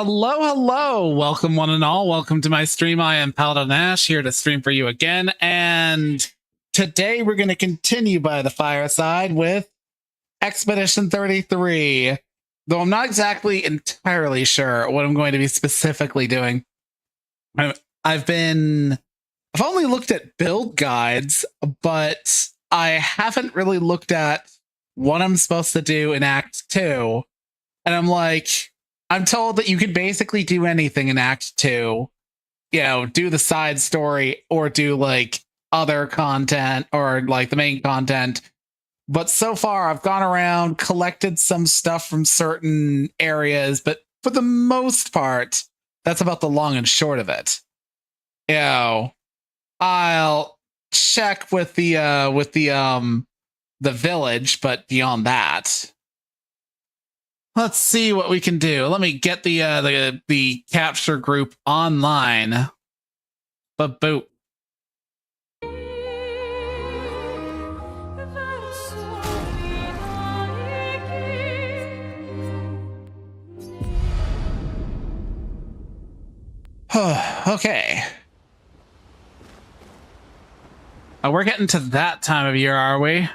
Hello, hello. Welcome, one and all. Welcome to my stream. I am Paladin Ashe, here to stream for you again. And today we're going to continue by the fireside with Expedition 33. Though I'm not exactly entirely sure what I'm going to be specifically doing. I've only looked at build guides, but I haven't really looked at what I'm supposed to do in Act 2. And I'm told that you can basically do anything in Act 2. You know, do the side story or do like other content or like the main content. But so far I've gone around, collected some stuff from certain areas, but for the most part, that's about the long and short of it. You know, I'll check with the village, but beyond that, let's see what we can do. Let me get the capture group online. But boop. Okay. We're getting to that time of year, are we?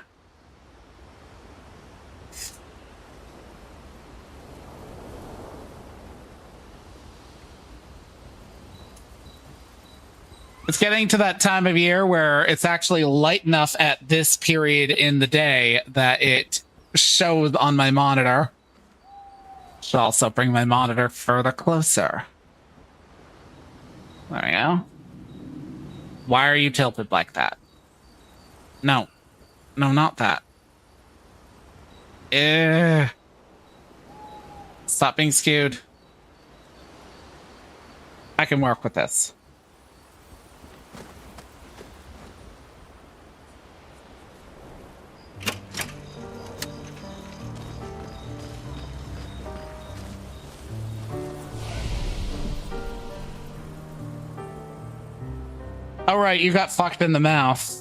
It's getting to that time of year where it's actually light enough at this period in the day that it shows on my monitor. Should also bring my monitor further closer. There we go. Why are you tilted like that? No. No, not that. Stop being skewed. I can work with this. All right, you got fucked in the mouth.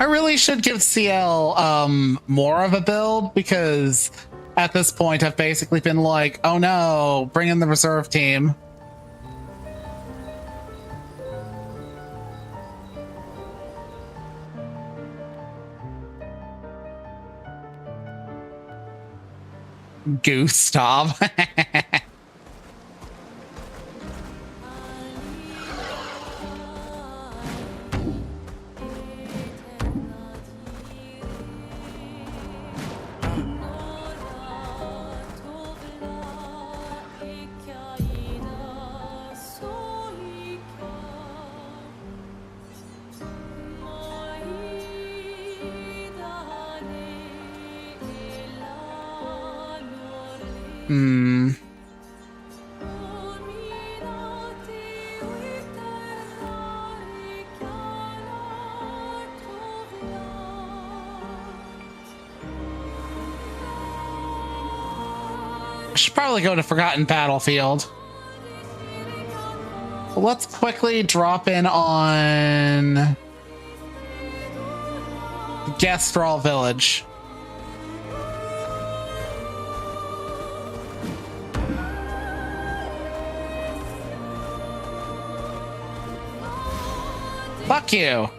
I really should give CL more of a build, because at this point I've basically been like, oh no, bring in the reserve team. Gustav. I should probably go to Forgotten Battlefield. Well, let's quickly drop in on Gastral Village. Fuck you.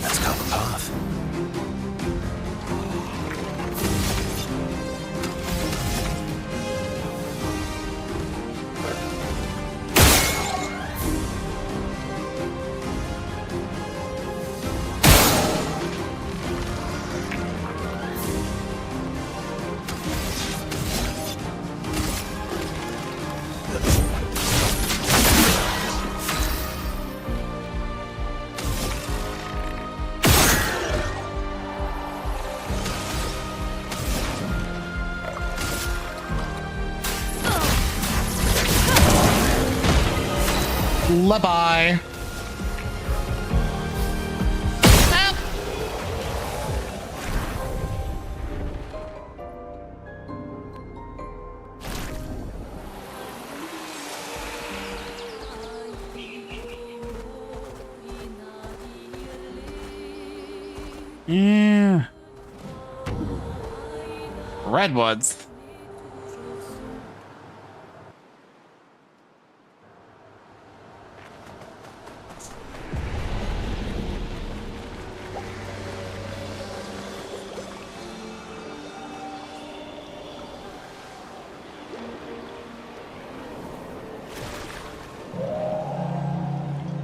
Let's cut the path. Bye-bye. Yeah. Redwoods.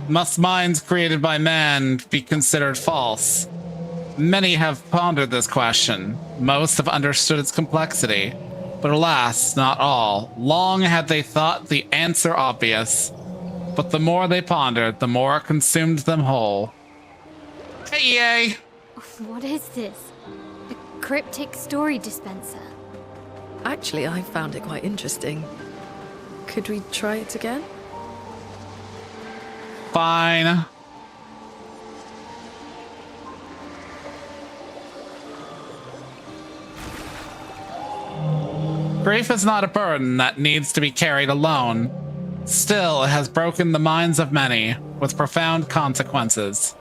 Must minds created by man be considered false? Many have pondered this question. Most have understood its complexity. But alas, not all. Long had they thought the answer obvious. But the more they pondered, the more it consumed them whole. Hey, yay! What is this? A cryptic story dispenser? Actually, I found it quite interesting. Could we try it again? Fine. Grief is not a burden that needs to be carried alone. Still, it has broken the minds of many, with profound consequences.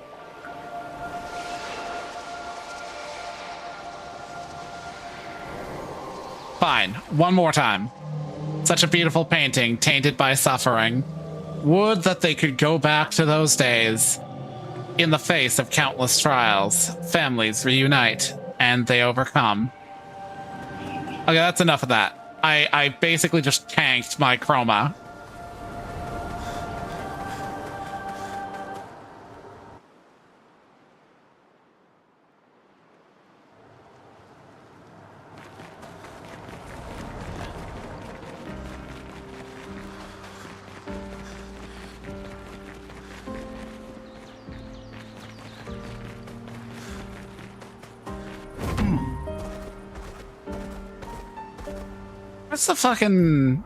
Fine, one more time. Such a beautiful painting, tainted by suffering. Would that they could go back to those days. In the face of countless trials, families reunite, and they overcome. Okay, that's enough of that. I basically just tanked my chroma. What's the fucking...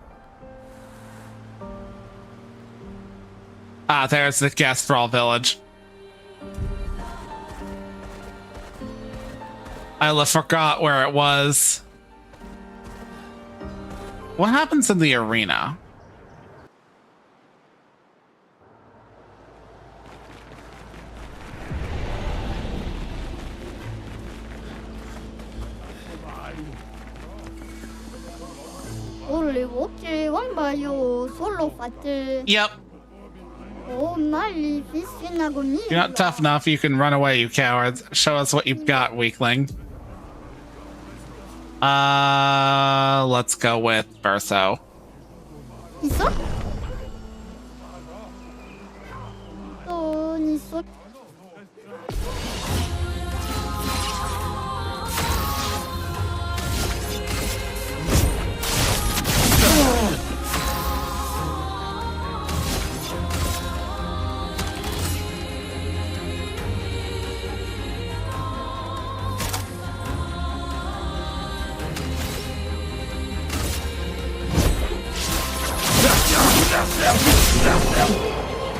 Ah, there's the Gastral village. I forgot where it was. What happens in the arena? Yep. You're not tough enough, you can run away, you cowards. Show us what you've got, weakling. Let's go with Bertho.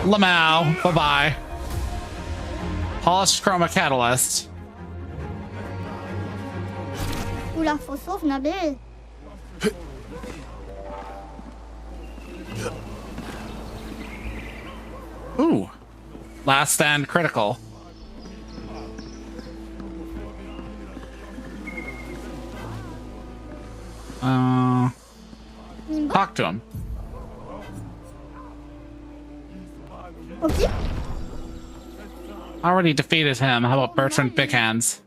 Lamau, bye-bye. Polished Chroma Catalyst. Ooh. Last stand critical. Talk to him. Okay. Already defeated him. How about Bertrand Big Hands?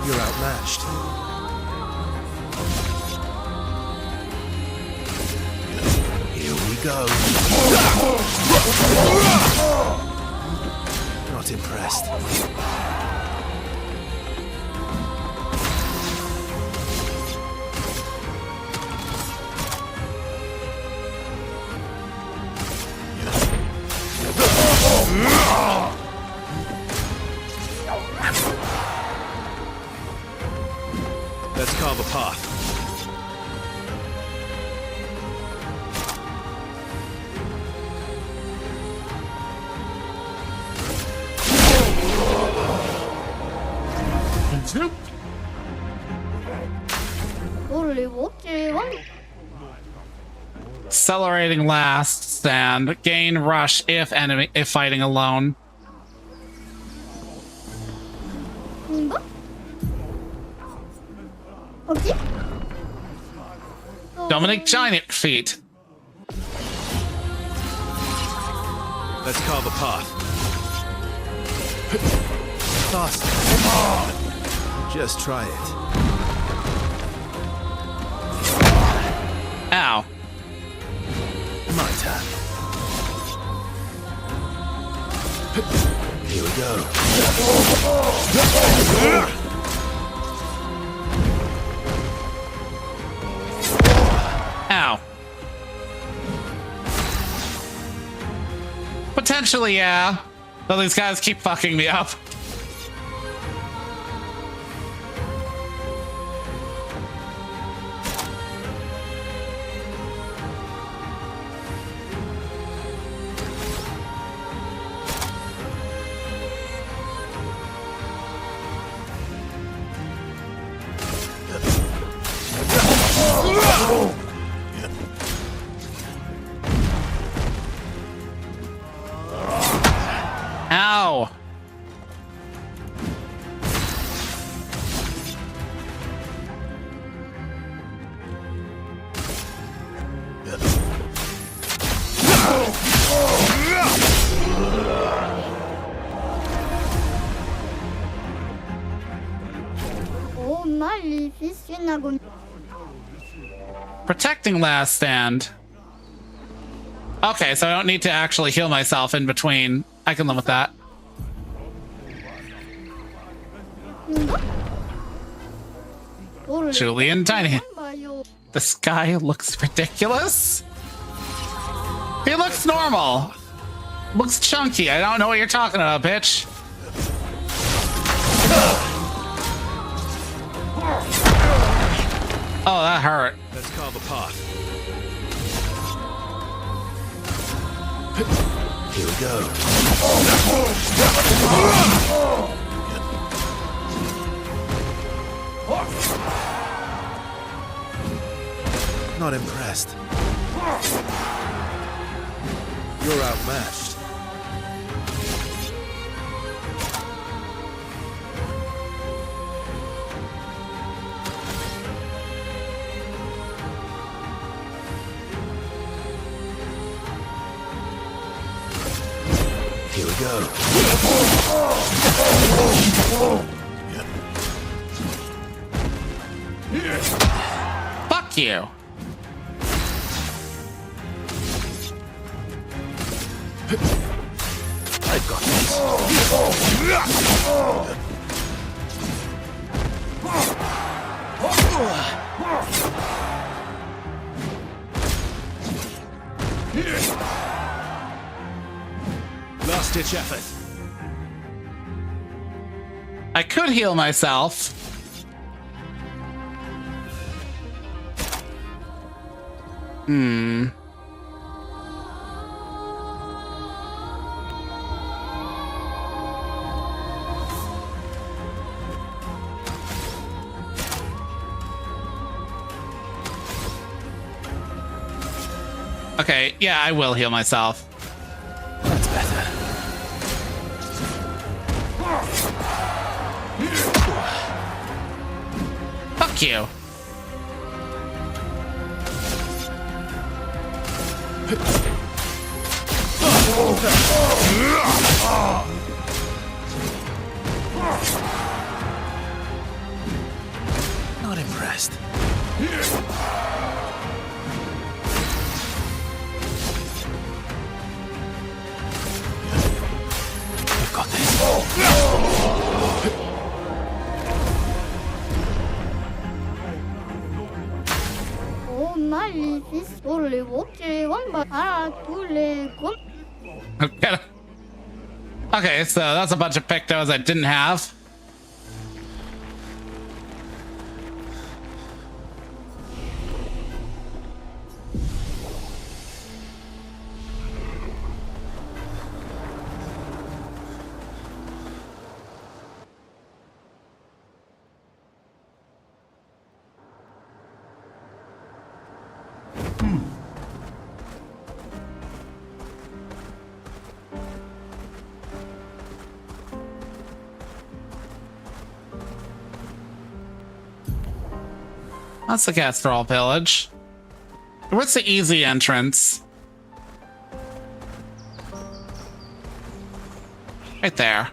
You're outmatched. Here we go. Not impressed. Let's carve a path. Zoop. accelerating last stand. Gain rush if fighting alone. Dominic Giant Feet. Let's carve a path. Faster. Just try it. Ow. My turn. Here we go. Ow. Potentially, yeah. Though these guys keep fucking me up. Ow. Protecting last stand. Okay, so I don't need to actually heal myself in between. I can live with that. Julian Tiny. This guy looks ridiculous. He looks normal. Looks chunky. I don't know what you're talking about, bitch. Oh, that hurt. Let's carve a path. Here we go. Not impressed. You're outmatched. Here we go. Fuck you. I've got this. Last-ditch effort. I could heal myself. Okay, yeah, I will heal myself. That's better. Fuck you. Not impressed. I've got this. Okay, so that's a bunch of pictos I didn't have. That's the Castrol village. What's the easy entrance? Right there.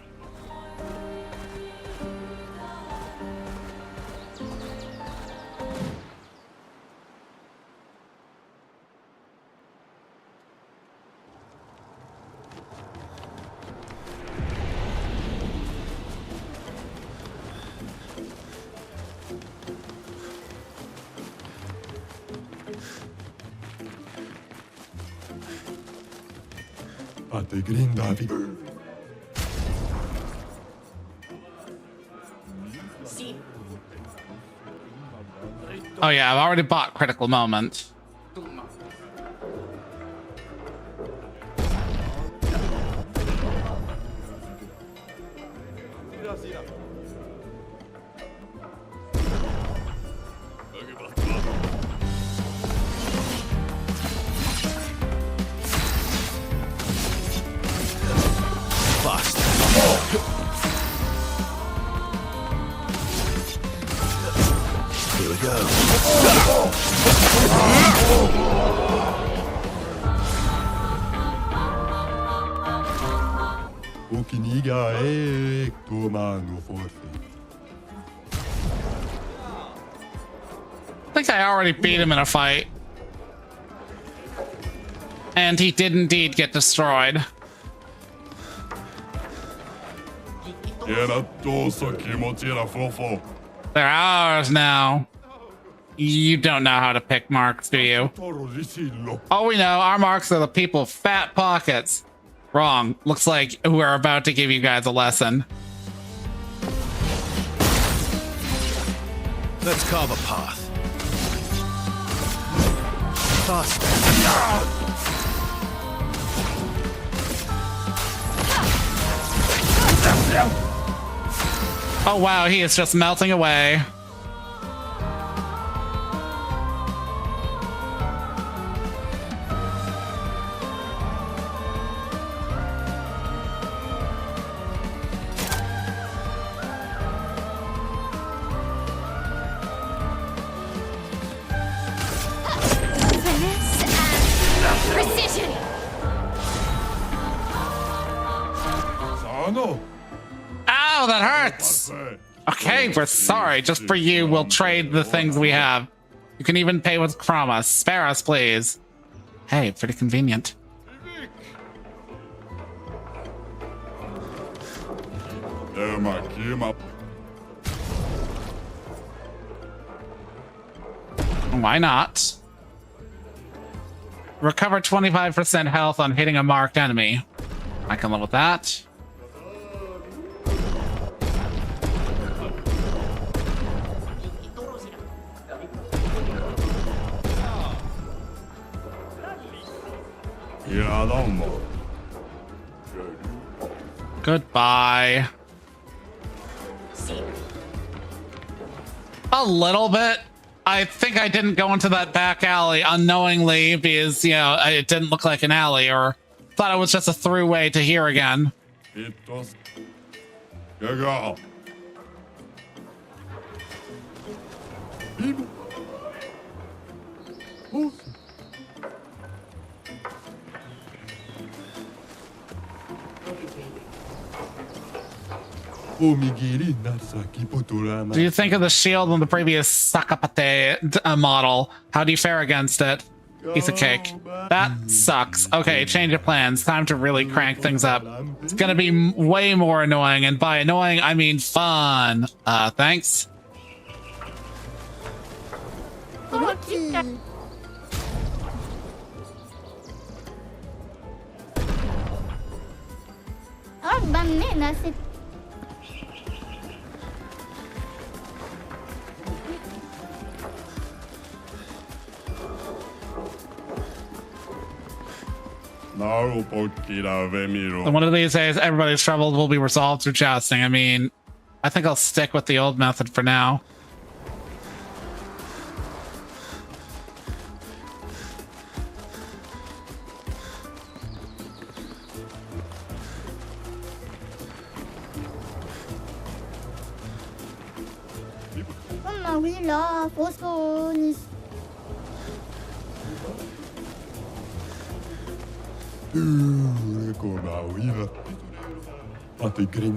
Oh yeah, I've already bought Critical Moment. Fast. Here we go. I think I already beat him in a fight. And he did indeed get destroyed. They're ours now. You don't know how to pick marks, do you? Oh, we know. Our marks are the people with fat pockets. Wrong. Looks like we're about to give you guys a lesson. Let's carve a path. Faster. Oh wow, he is just melting away. Finesse and precision. Ow, that hurts! Okay, we're sorry. Just for you, we'll trade the things we have. You can even pay with Chroma. Spare us, please. Hey, pretty convenient. Why not? Recover 25% health on hitting a marked enemy. I can live with that. Goodbye. A little bit. I think I didn't go into that back alley unknowingly because, you know, it didn't look like an alley, or thought it was just a throughway to here again. Do you think of the shield on the previous Sakapate model? How do you fare against it? Piece of cake. That sucks. Okay, change of plans. Time to really crank things up. It's gonna be way more annoying, and by annoying, I mean fun. Thanks. And one of these days, everybody's troubles will be resolved through jousting. I mean, I think I'll stick with the old method for now. Maria, Fosfonis.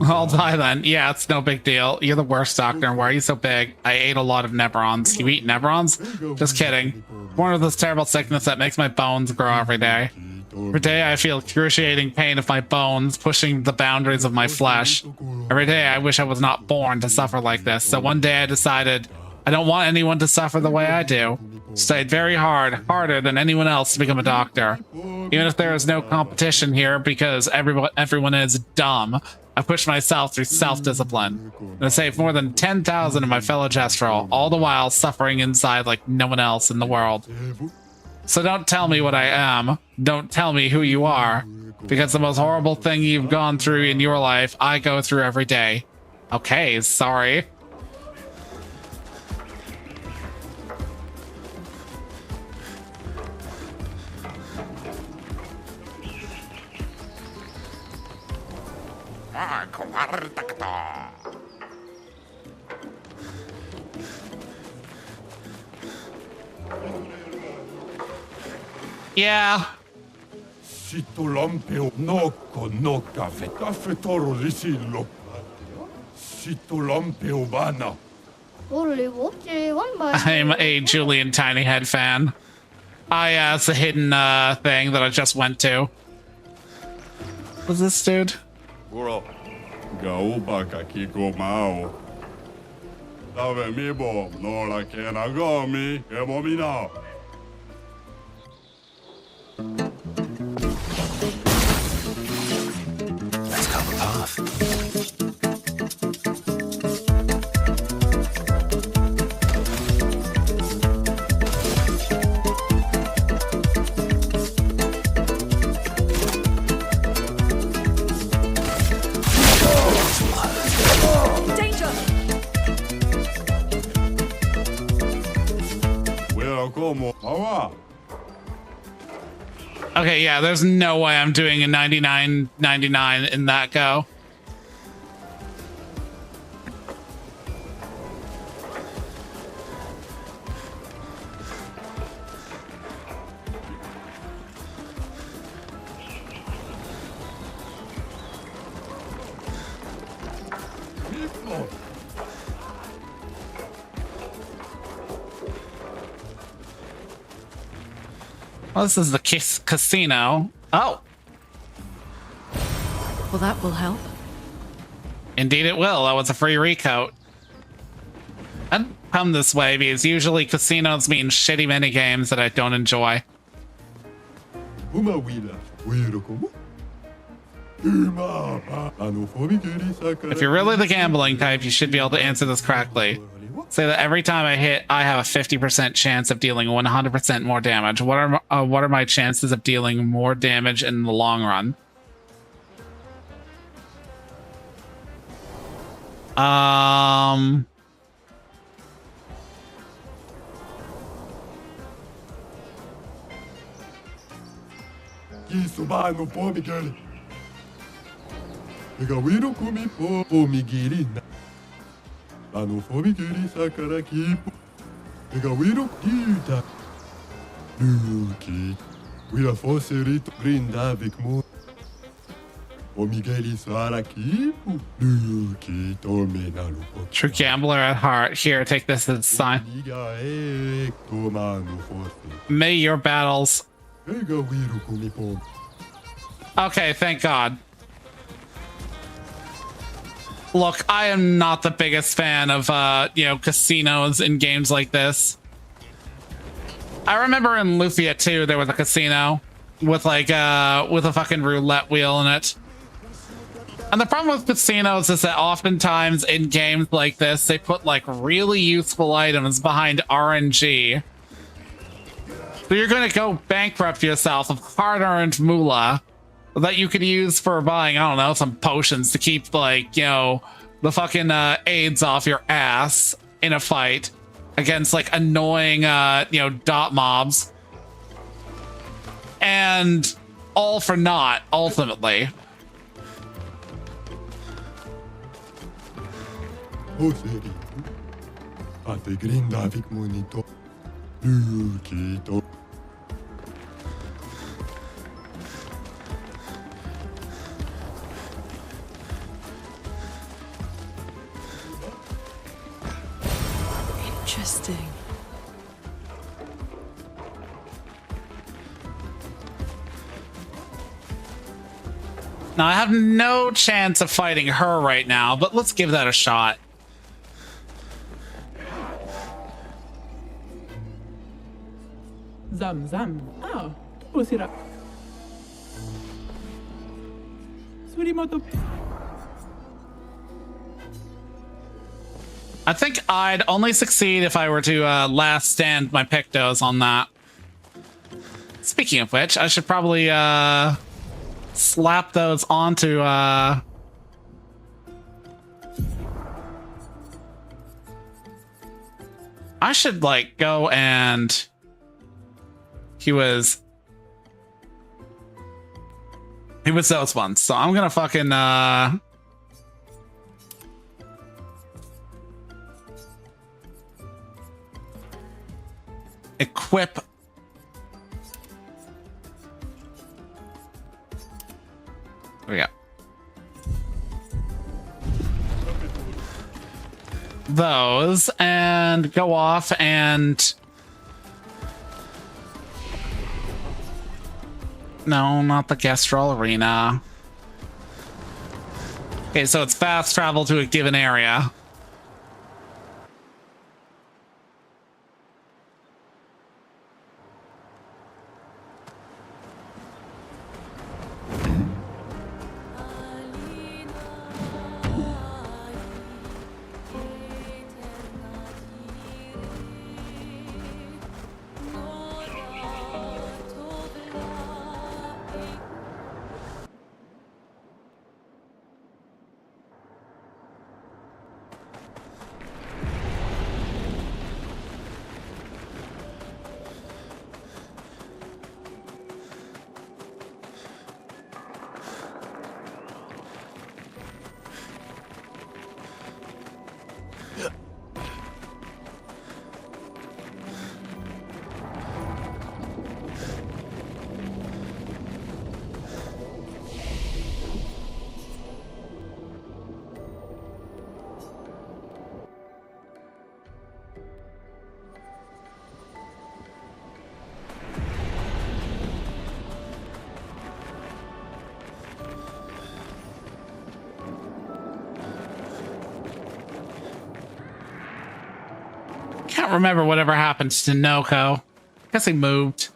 I'll die then. Yeah, it's no big deal. You're the worst doctor. Why are you so big? I ate a lot of Neverons. You eat Neverons? Just kidding. Born with this terrible sickness that makes my bones grow every day. Every day I feel excruciating pain of my bones pushing the boundaries of my flesh. Every day I wish I was not born to suffer like this. So one day I decided I don't want anyone to suffer the way I do. Studied very hard, harder than anyone else to become a doctor. Even if there is no competition here because everyone is dumb, I pushed myself through self-discipline. And I saved more than 10,000 of my fellow Gestrel, all the while suffering inside like no one else in the world. So don't tell me what I am. Don't tell me who you are. Because the most horrible thing you've gone through in your life, I go through every day. Okay, sorry. Yeah. Sitolampeo noko noka fetafetoro lisillo. Sitolampeo bana. I'm a Julian Tiny Head fan. It's a hidden thing that I just went to. What's this dude? Goro. Gao baka kiko mao. Dave mi bo no la kena gomi emomina. Let's carve a path. Danger! Well, como power. Okay, yeah, there's no way I'm doing a 99.99 in that go. Well, this is the casino. Oh, Well, that will help. indeed it will. That was a free recoat. I'd come this way because usually casinos mean shitty minigames that I don't enjoy. If you're really the gambling type, you should be able to answer this correctly. Say that every time I hit, I have a 50% chance of dealing 100% more damage. What are my chances of dealing more damage in the long run? True gambler at heart. Here, take this as a sign. May your battles. Okay, thank God. Look, I am not the biggest fan of, casinos in games like this. I remember in Lufia 2, there was a casino with with a fucking roulette wheel in it. And the problem with casinos is that oftentimes in games like this, they put like really useful items behind RNG. So you're going to go bankrupt yourself of hard-earned moolah that you could use for buying, I don't know, some potions to keep, like, the fucking AIDS off your ass in a fight against, like, annoying, dot mobs. And all for naught, ultimately. Ate grindavik monito. Lukito. Interesting. Now, I have no chance of fighting her right now, but let's give that a shot. Zam zam. Ah, pusira. Surimoto. I think I'd only succeed if I were to last stand my Pictos on that. Speaking of which, I should probably slap those onto I should like go and he was those ones, so I'm gonna fucking equip there we go. Those and go off and no, not the Gastral Arena. Okay, so it's fast travel to a given area. Can't remember whatever happened to Noko. Guess he moved.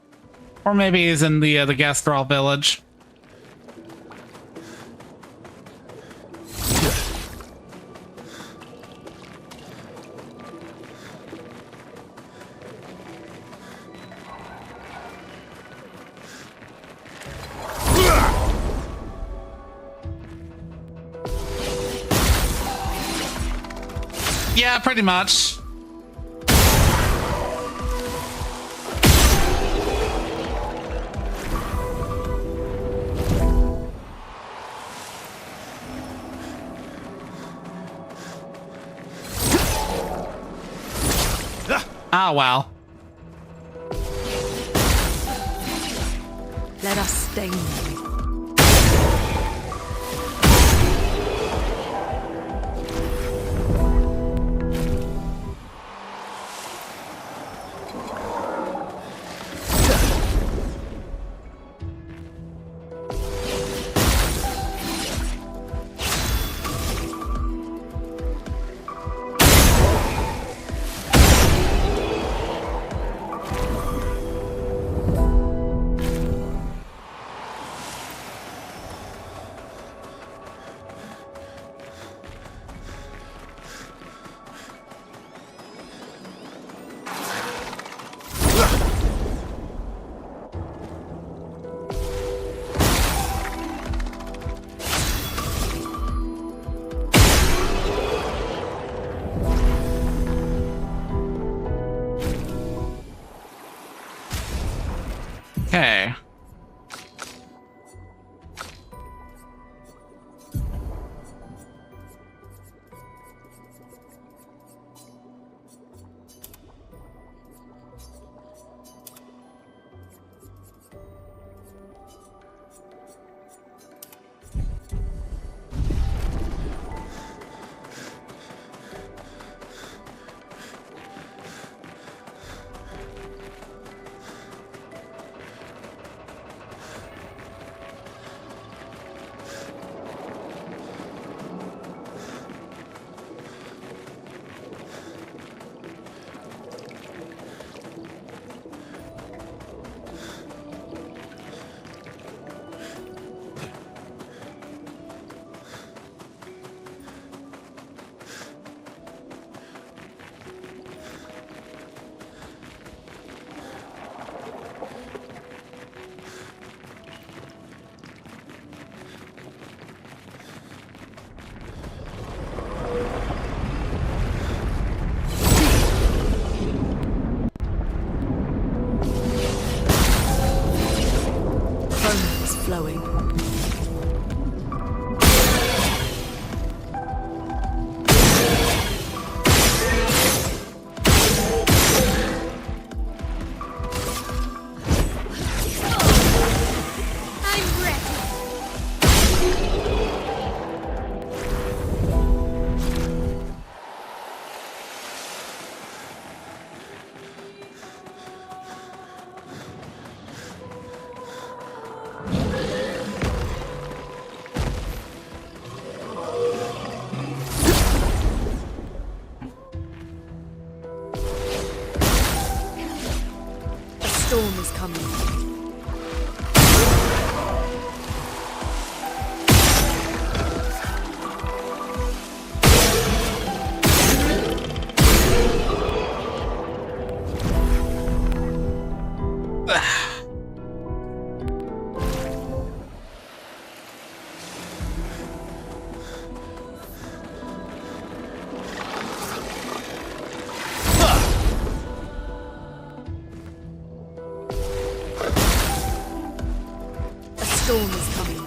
Or maybe he's in the Gastral village. Yeah, pretty much. Ah, wow. Let us stain them. is coming. A storm is coming.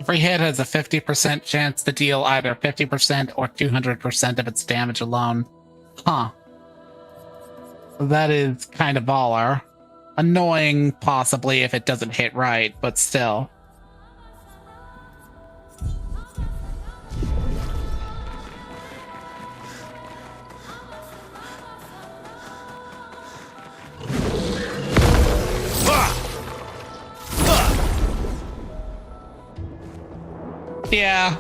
Every hit has a 50% chance to deal either 50% or 200% of its damage alone. Huh. That is kind of baller. Annoying, possibly, if it doesn't hit right, but still. Yeah.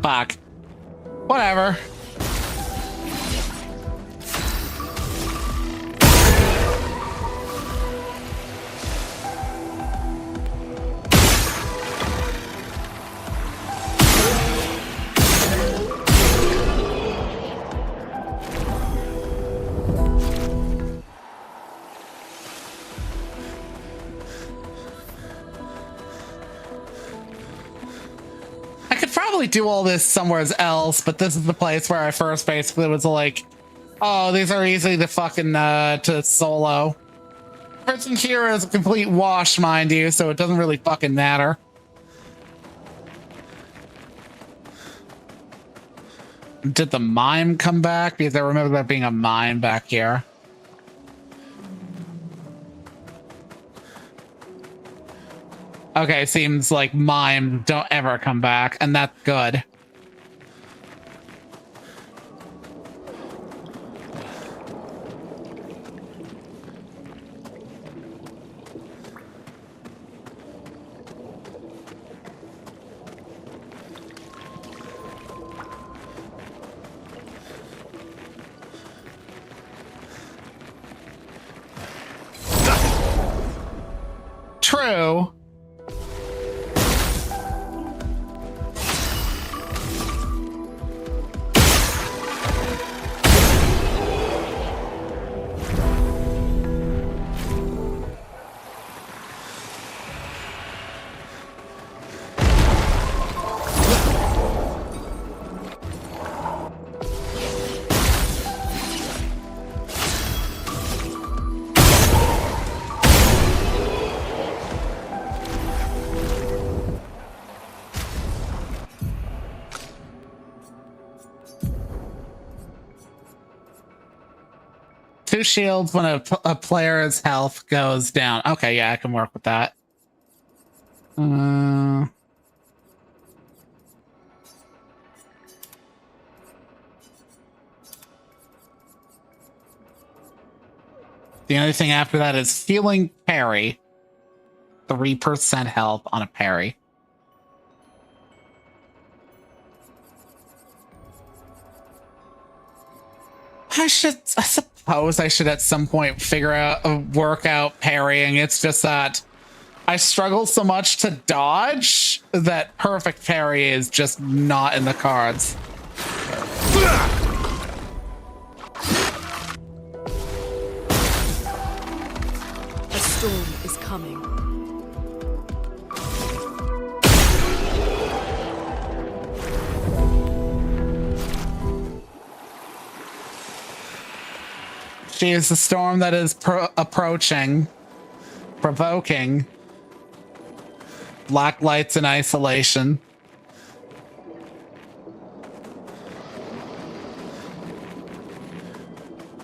Fuck. Whatever. Do all this somewhere else, but this is the place where I first basically was like, oh, these are easy to fucking to solo. Person here is a complete wash, mind you, so it doesn't really fucking matter. Did the mime come back? Because I remember there being a mime back here. Okay, seems like mime don't ever come back, and that's good. 2 shields when a player's health goes down. Okay, yeah, I can work with that. The only thing after that is healing parry. 3% health on a parry. I suppose I should at some point work out parrying. It's just that I struggle so much to dodge that perfect parry is just not in the cards. A storm is coming. She is the storm that is approaching, provoking black lights in isolation.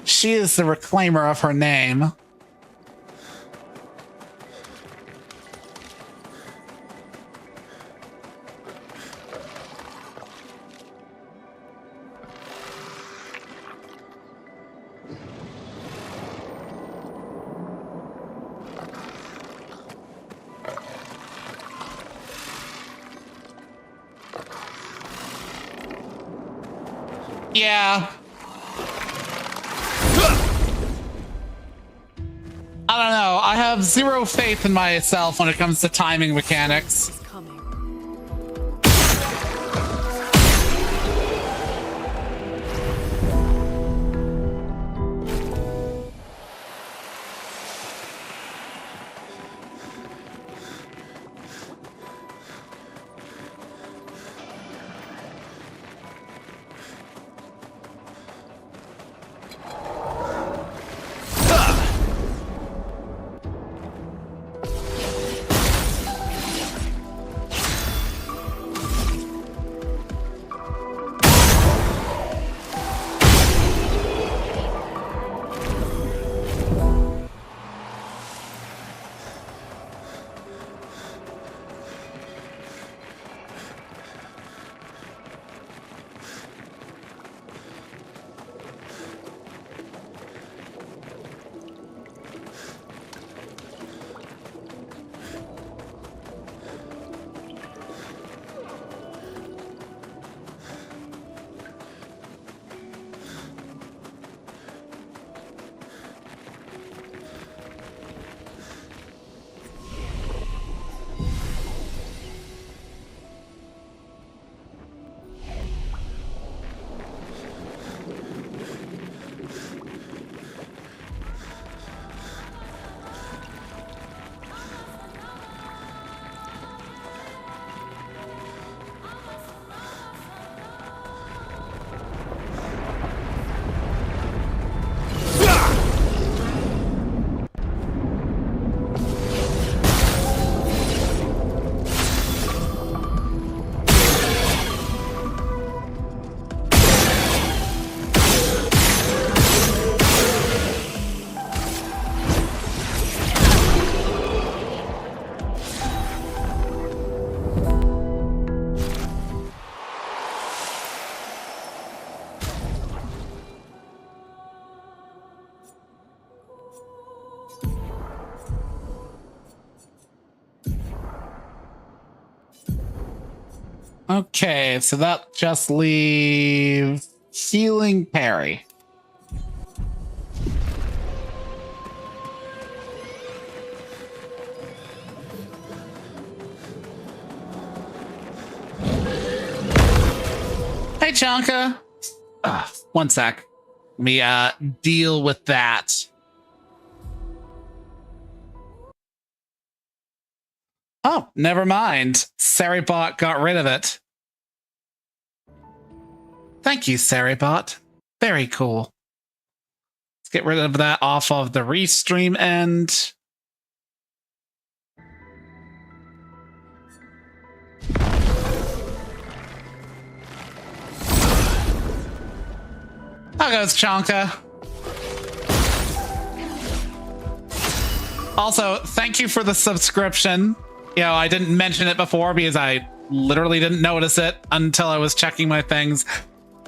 She is the reclaimer of her name. Yeah. I don't know. I have zero faith in myself when it comes to timing mechanics. Is coming. Okay, so that just leaves healing parry. Hey, Chanka. One sec. Let me deal with that. Oh, never mind. Saribot got rid of it. Thank you, Saribot. Very cool. Let's get rid of that off of the restream end. How goes Chanka? Also, thank you for the subscription. You know, I didn't mention it before because I literally didn't notice it until I was checking my things.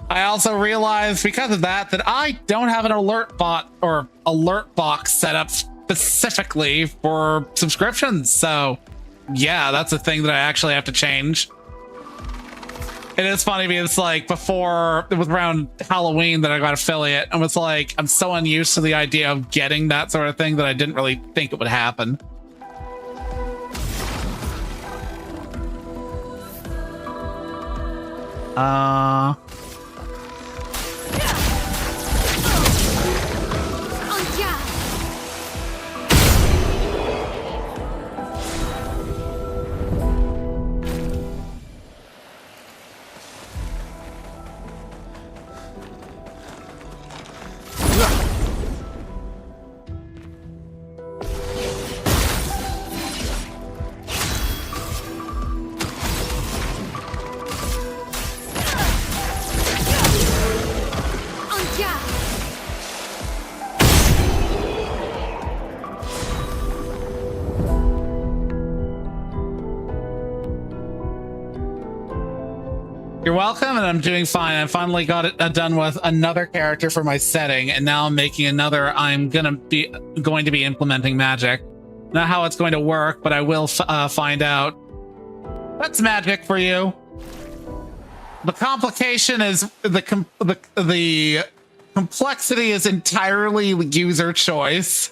I also realized because of that I don't have an alert bot or alert box set up specifically for subscriptions. So yeah, that's a thing that I actually have to change. It is funny because like before, it was around Halloween that I got affiliate and was like, I'm so unused to the idea of getting that sort of thing that I didn't really think it would happen. Oh, yeah. Oh, yeah. You're welcome, and I'm doing fine. I finally got it done with another character for my setting, and now I'm making another. I'm going to be implementing magic. Not how it's going to work, but I will find out. That's magic for you. The complication is the complexity is entirely user choice.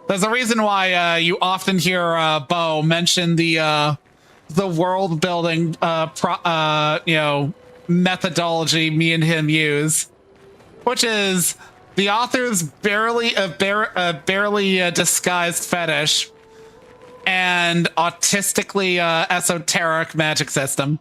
There's a reason why you often hear Bo mention the world building you know, methodology me and him use, which is the author's barely disguised fetish and autistically esoteric magic system.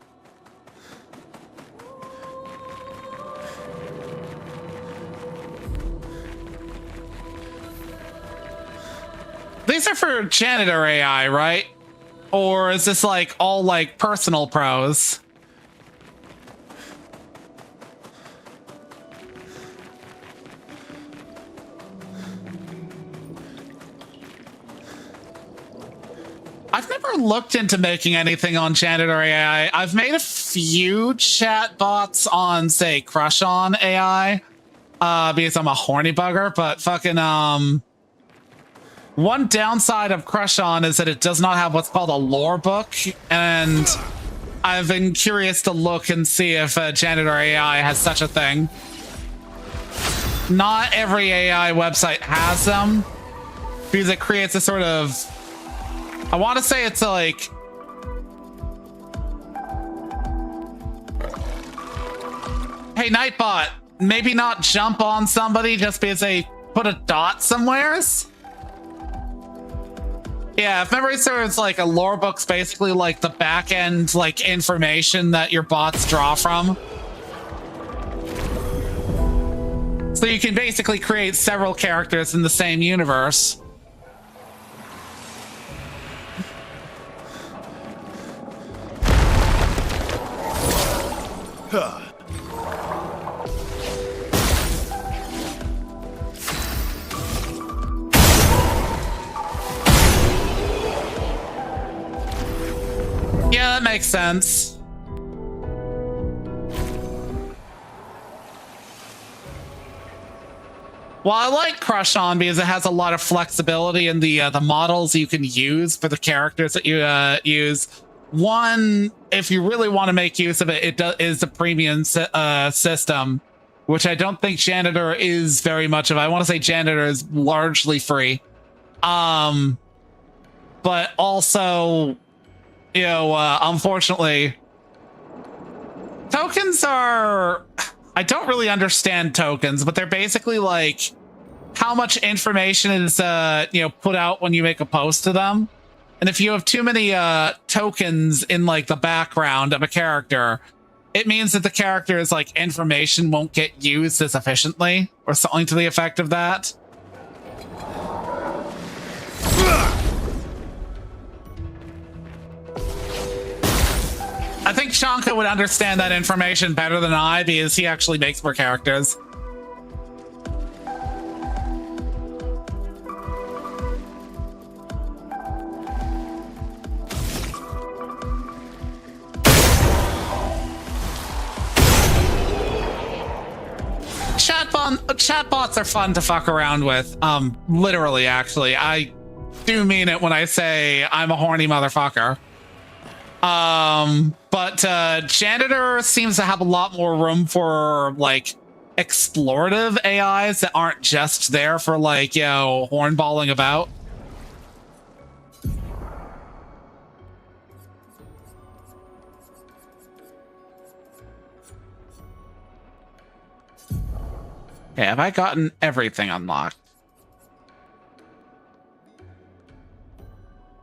These are for janitor AI, right? Or is this like all like personal pros? I've never looked into making anything on janitor AI. I've made a few chat bots on, say, Crush On AI, because I'm a horny bugger, but fucking one downside of Crush On is that it does not have what's called a lore book, and I've been curious to look and see if Janitor AI has such a thing. Not every AI website has them, because it creates a sort of... I want to say it's like... Hey, Nightbot, maybe not jump on somebody just because they put a dot somewheres? Yeah, if memory serves, like a lore book's basically like the back end like information that your bots draw from. So you can basically create several characters in the same universe. Yeah, that makes sense. Well, I like Crush On because it has a lot of flexibility in the models you can use for the characters that you use. One, if you really want to make use of it, is the premium system, which I don't think Janitor is very much of. I want to say Janitor is largely free. But also, you know, unfortunately, tokens are... I don't really understand tokens, but they're basically like how much information is, you know, put out when you make a post to them. And if you have too many tokens in like the background of a character, it means that the character's like information won't get used as efficiently, or something to the effect of that. I think Shanka would understand that information better than I, because he actually makes more characters. fun. Chatbots are fun to fuck around with. Literally, actually, I do mean it when I say I'm a horny motherfucker. But Janitor seems to have a lot more room for like explorative AIs that aren't just there for like, you know, hornballing about. Okay, have I gotten everything unlocked?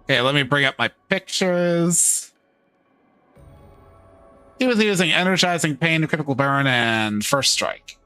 Okay, let me bring up my pictures. He was using energizing pain, critical burn, and first strike.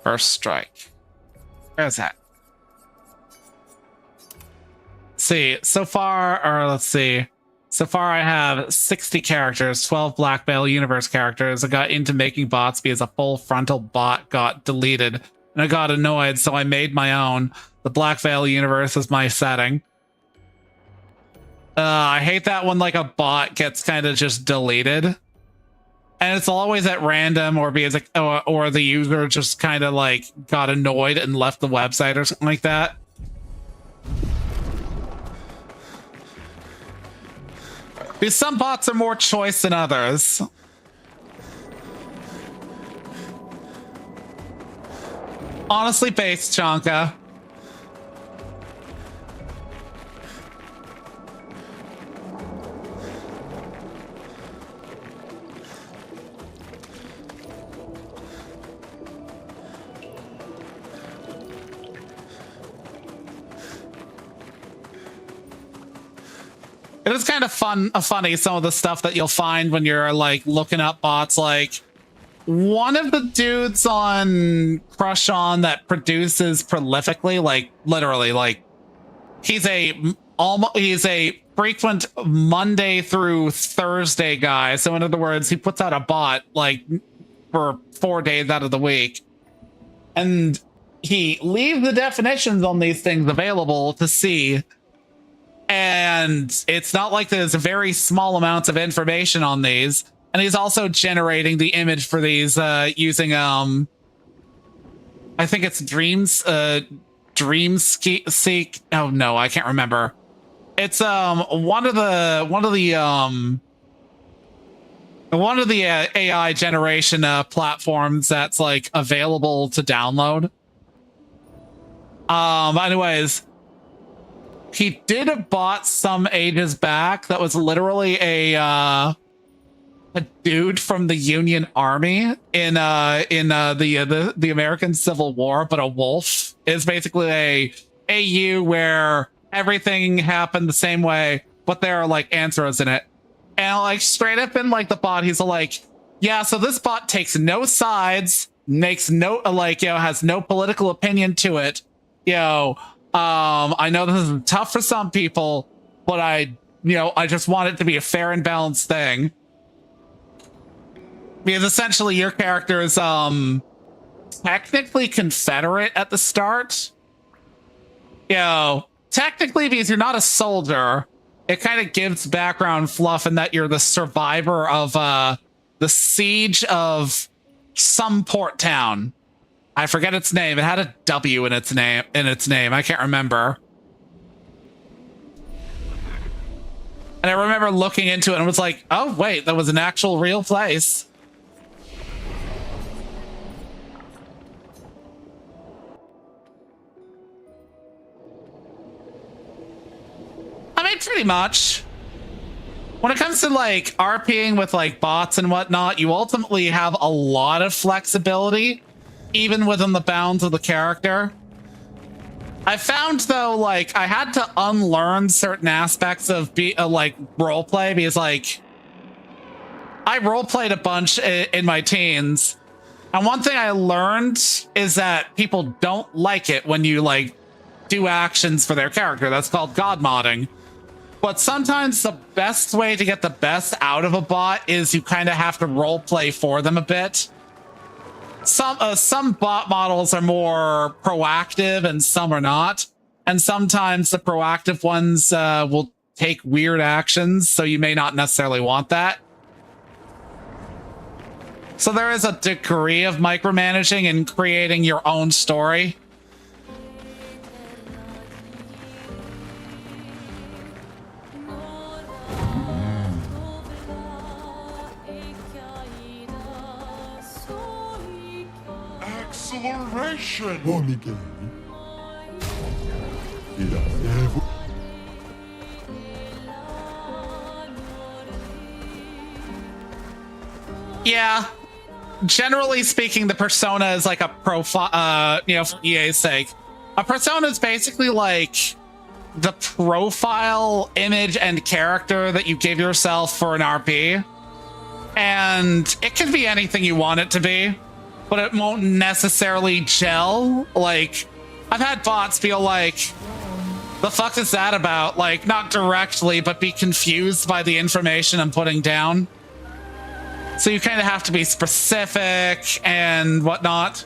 First strike. Where's that? See, so far, or let's see. So far I have 60 characters, 12 Black Veil Universe characters. I got into making bots because a full frontal bot got deleted. And I got annoyed, so I made my own. The Black Veil Universe is my setting. I hate that when like a bot gets kind of just deleted. And it's always at random, or because like, or the user just kind of like got annoyed and left the website or something like that. Because some bots are more choice than others. Honestly, base Chonka. It is kind of funny, some of the stuff that you'll find when you're like looking up bots. Like one of the dudes on Crush On that produces prolifically, like literally, like he's a frequent Monday through Thursday guy. So in other words, he puts out a bot like for 4 days out of the week, and he leaves the definitions on these things available to see. And it's not like there's very small amounts of information on these. And he's also generating the image for these using I think it's Dreamseek. Oh no, I can't remember. It's one of the AI generation platforms that's like available to download. Anyways, he did a bot some ages back that was literally a dude from the Union Army in the American Civil War, but a wolf. Is basically a AU where everything happened the same way, but there are like answers in it. And like straight up in like the bot, he's like, yeah, so this bot takes no sides, makes no like, you know, has no political opinion to it. You know, I know this is tough for some people, but I just want it to be a fair and balanced thing. Because essentially your character is technically Confederate at the start. You know, technically, because you're not a soldier, it kind of gives background fluff in that you're the survivor of the siege of some port town. I forget its name. It had a W in its name. I can't remember. And I remember looking into it and was like, oh wait, that was an actual real place. mean, pretty much. When it comes to like RPing with like bots and whatnot, you ultimately have a lot of flexibility, even within the bounds of the character. I found though, like I had to unlearn certain aspects of like roleplay because like I roleplayed a bunch in my teens, and one thing I learned is that people don't like it when you like do actions for their character. That's called god modding. But sometimes the best way to get the best out of a bot is you kind of have to role play for them a bit. Some bot models are more proactive and some are not. And sometimes the proactive ones will take weird actions, so you may not necessarily want that. So there is a degree of micromanaging and creating your own story. Acceleration! Yeah. Generally speaking, the persona is like a profile, you know, for EA's sake. A persona is basically like the profile, image, and character that you give yourself for an RP. And it can be anything you want it to be, but it won't necessarily gel. Like, I've had bots feel like, the fuck is that about? Like, not directly, but be confused by the information I'm putting down. So you kind of have to be specific and whatnot.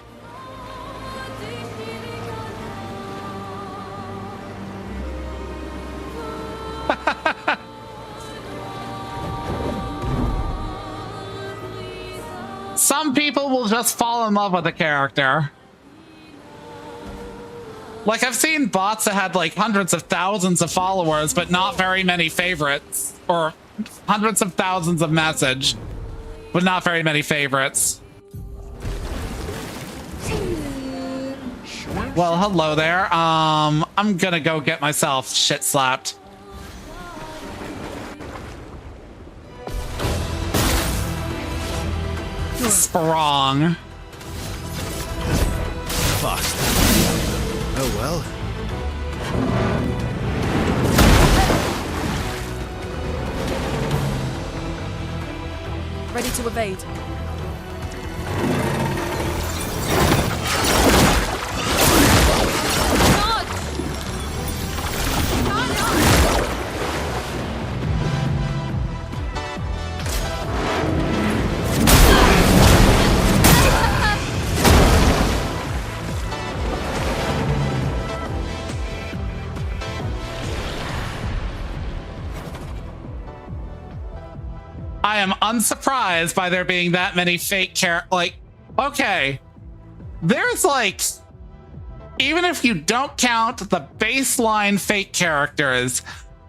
Some people will just fall in love with a character. Like, I've seen bots that had like hundreds of thousands of followers, but not very many favorites, or hundreds of thousands of message, but not very many favorites. Well, hello there. I'm gonna go get myself shit slapped. Sprong. Fuck. Oh well. Ready to evade. I am unsurprised by there being that many fake like, okay, there's like, even if you don't count the baseline fake characters,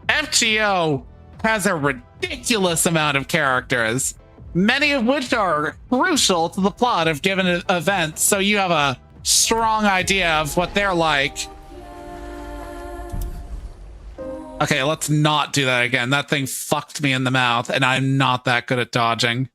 FGO has a ridiculous amount of characters, many of which are crucial to the plot of given events, so you have a strong idea of what they're like. Okay, let's not do that again. That thing fucked me in the mouth, and I'm not that good at dodging.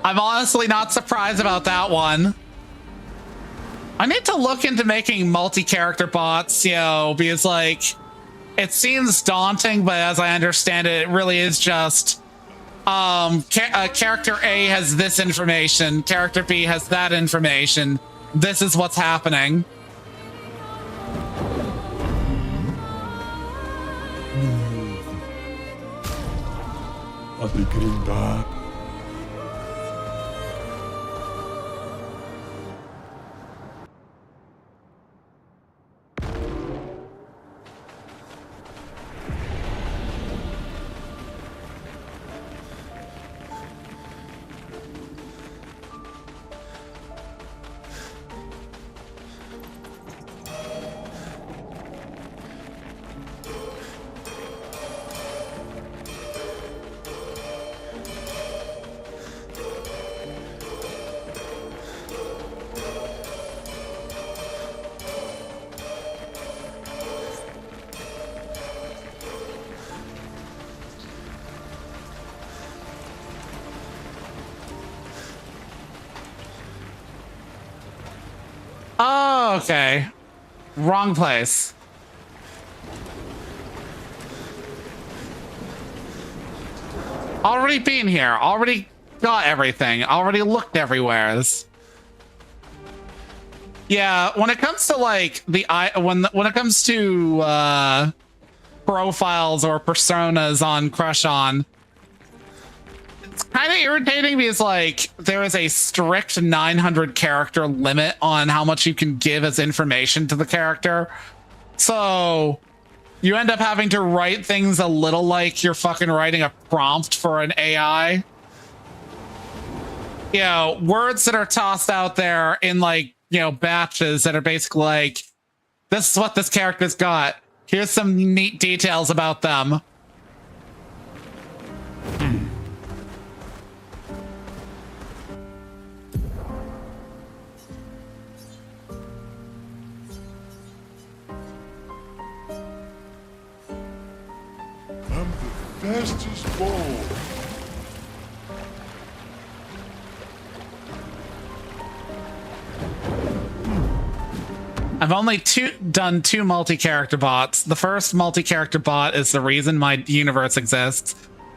I'm honestly not surprised about that one. I need to look into making multi-character bots, you know, because like, it seems daunting, but as I understand it, it really is just character A has this information, character B has that information. This is what's happening. okay. Wrong place. Already been here. Already got everything. Already looked everywhere. Yeah, when it comes to like when it comes to profiles or personas on Crush On, it's kind of irritating because like there is a strict 900 character limit on how much you can give as information to the character. So you end up having to write things a little like you're fucking writing a prompt for an AI. You know, words that are tossed out there in like, you know, batches that are basically like, this is what this character's got. Here's some neat details about them. I'm the fastest ball. I've only done two multi-character bots. The first multi-character bot is the reason my universe exists.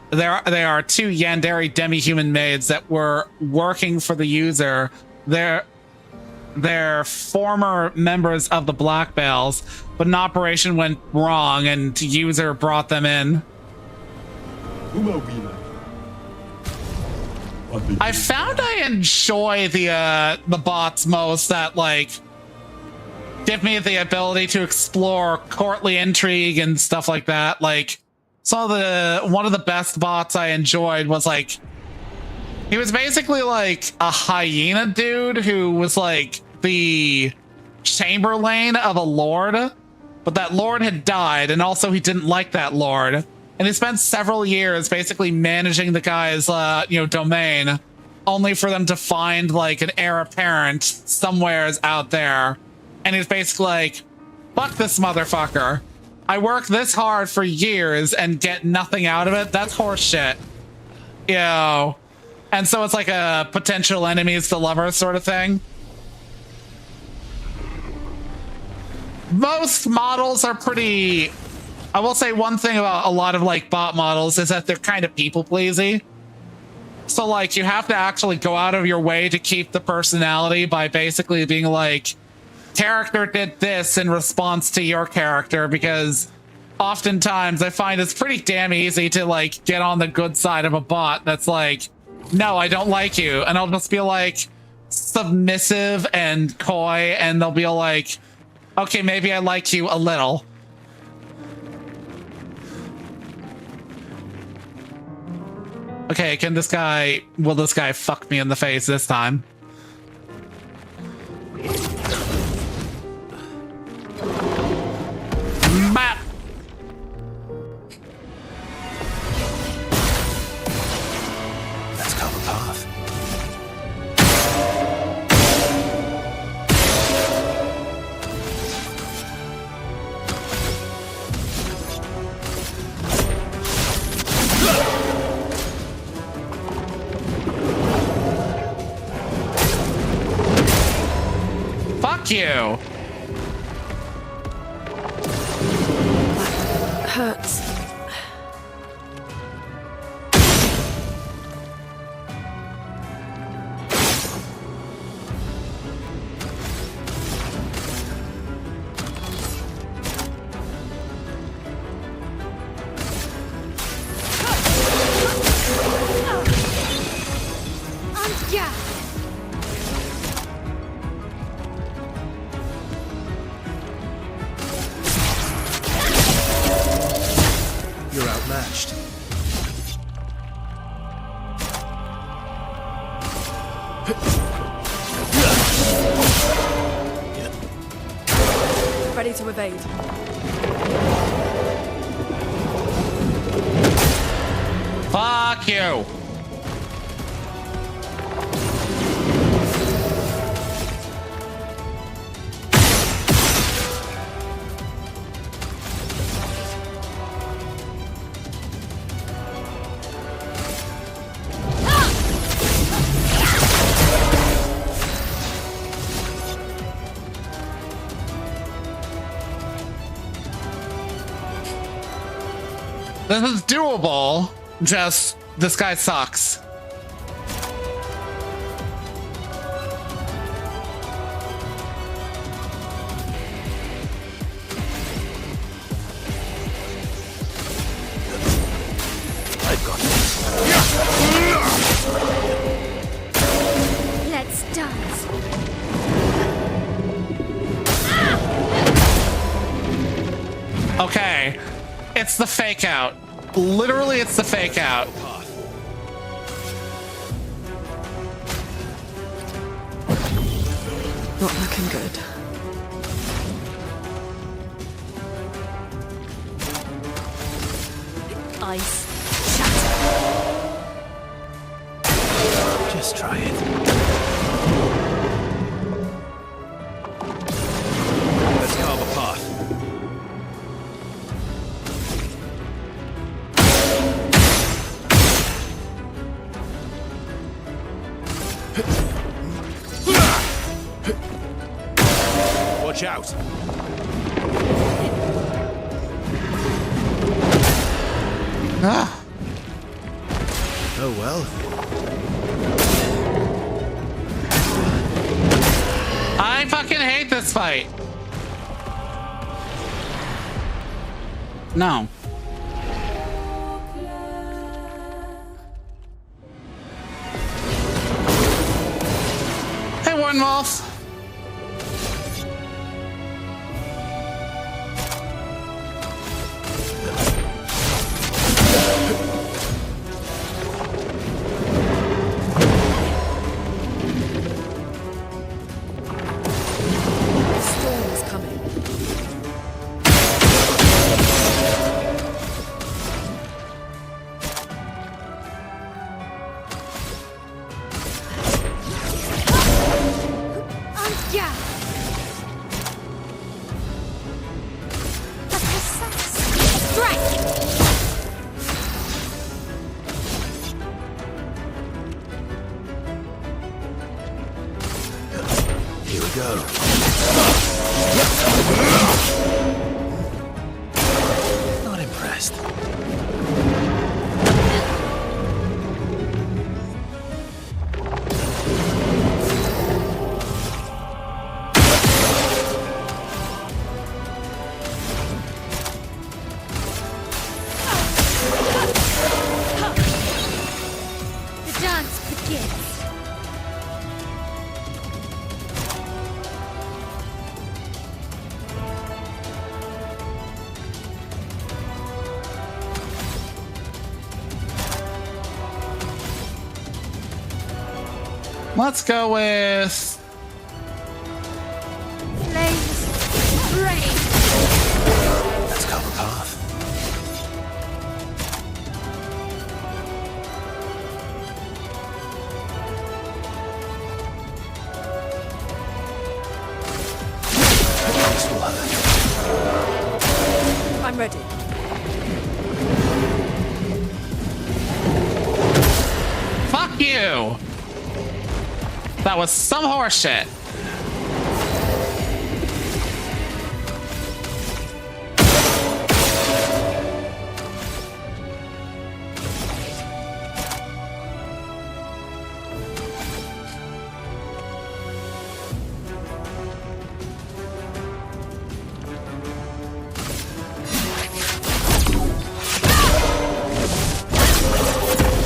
They are two Yandere demi-human maids that were working for the user. They're former members of the Black Bales, but an operation went wrong and the user brought them in. I found I enjoy the bots most that like give me the ability to explore courtly intrigue and stuff like that. Like, one of the best bots I enjoyed was like, he was basically like a hyena dude who was like the chamberlain of a lord, but that lord had died, and also he didn't like that lord, and he spent several years basically managing the guy's domain, only for them to find like an heir apparent somewheres out there. And he's basically like, fuck this motherfucker. I worked this hard for years and get nothing out of it. That's horseshit. You know? And so it's like a potential enemies to lovers sort of thing. Most models are pretty... I will say one thing about a lot of like bot models is that they're kind of people-pleasy. So like you have to actually go out of your way to keep the personality by basically being like, character did this in response to your character, because oftentimes I find it's pretty damn easy to like get on the good side of a bot that's like, no, I don't like you, and I'll just be like submissive and coy, and they'll be like, okay, maybe I like you a little. Okay, will this guy fuck me in the face this time? Bap! Let's cover path. Fuck you! Hurts. You're outmatched. Ready to evade. Fuck you! This is doable. Just this guy sucks. I've got this. Let's dance. Okay. It's the fake out. Literally, it's the fake out. Not looking good. Ice. Just try it. Let's carve a path. Watch out. Ah. Oh well. I fucking hate this fight. No. Hey, Warden Wolf. Storm is coming. Yeah. Strike. Here we go. Not impressed. The dance begins. Let's go with Flames rain. Let's carve a path. This will hurt. I'm ready. fuck you. That was some horseshit.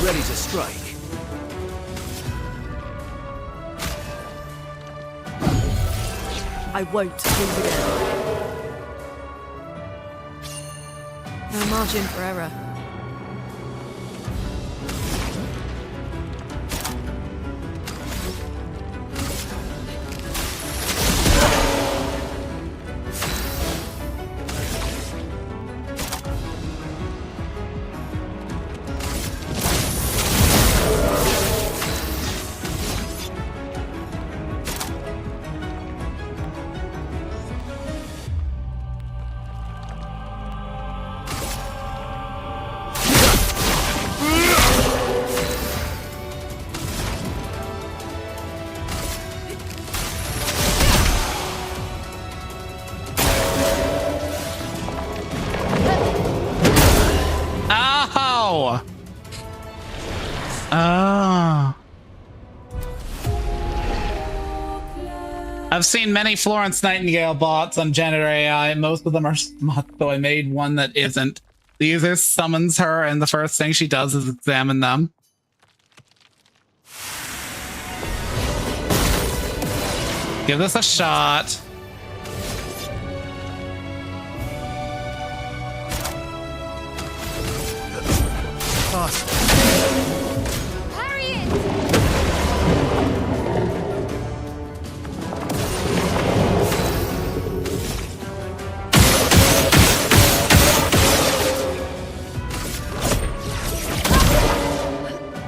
Ready to strike. I won't leave again. No margin for error. Oh. I've seen many Florence Nightingale bots on Janitor AI. Most of them are smut, so I made one that isn't. The user summons her, and the first thing she does is examine them. Give this a shot. Awesome. Hurry it!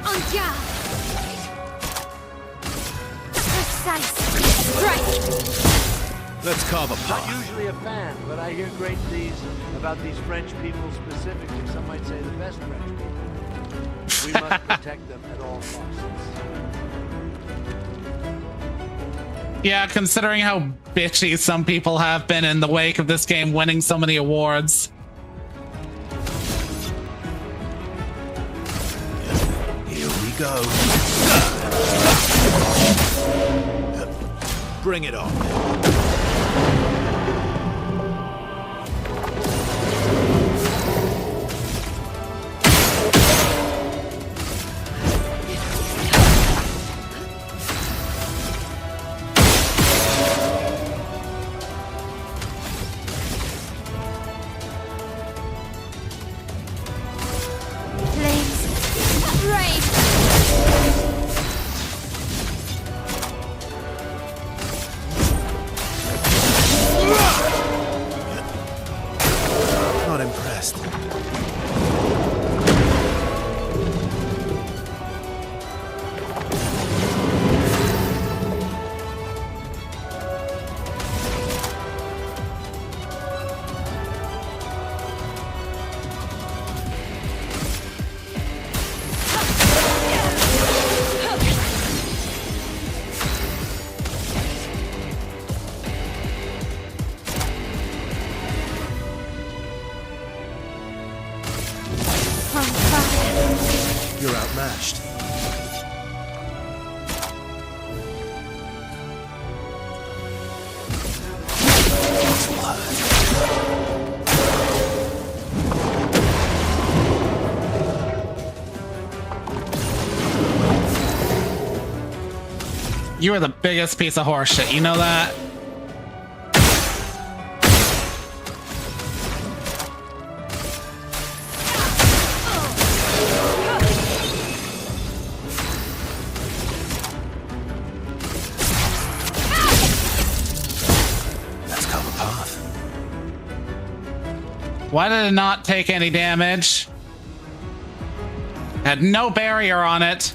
En garde! Precise! Strike! Let's carve a Not path. usually a fan, but I hear great things about these French people specifically. Some might say the best French people. We must protect them at all costs. Yeah, considering how bitchy some people have been in the wake of this game winning so many awards. Here we go. Bring it on. Flames! Rage! Not impressed. On fire! You're outmatched. This will hurt. You are the biggest piece of horseshit, you know that? Let's carve a path. Why did it not take any damage? Had no barrier on it.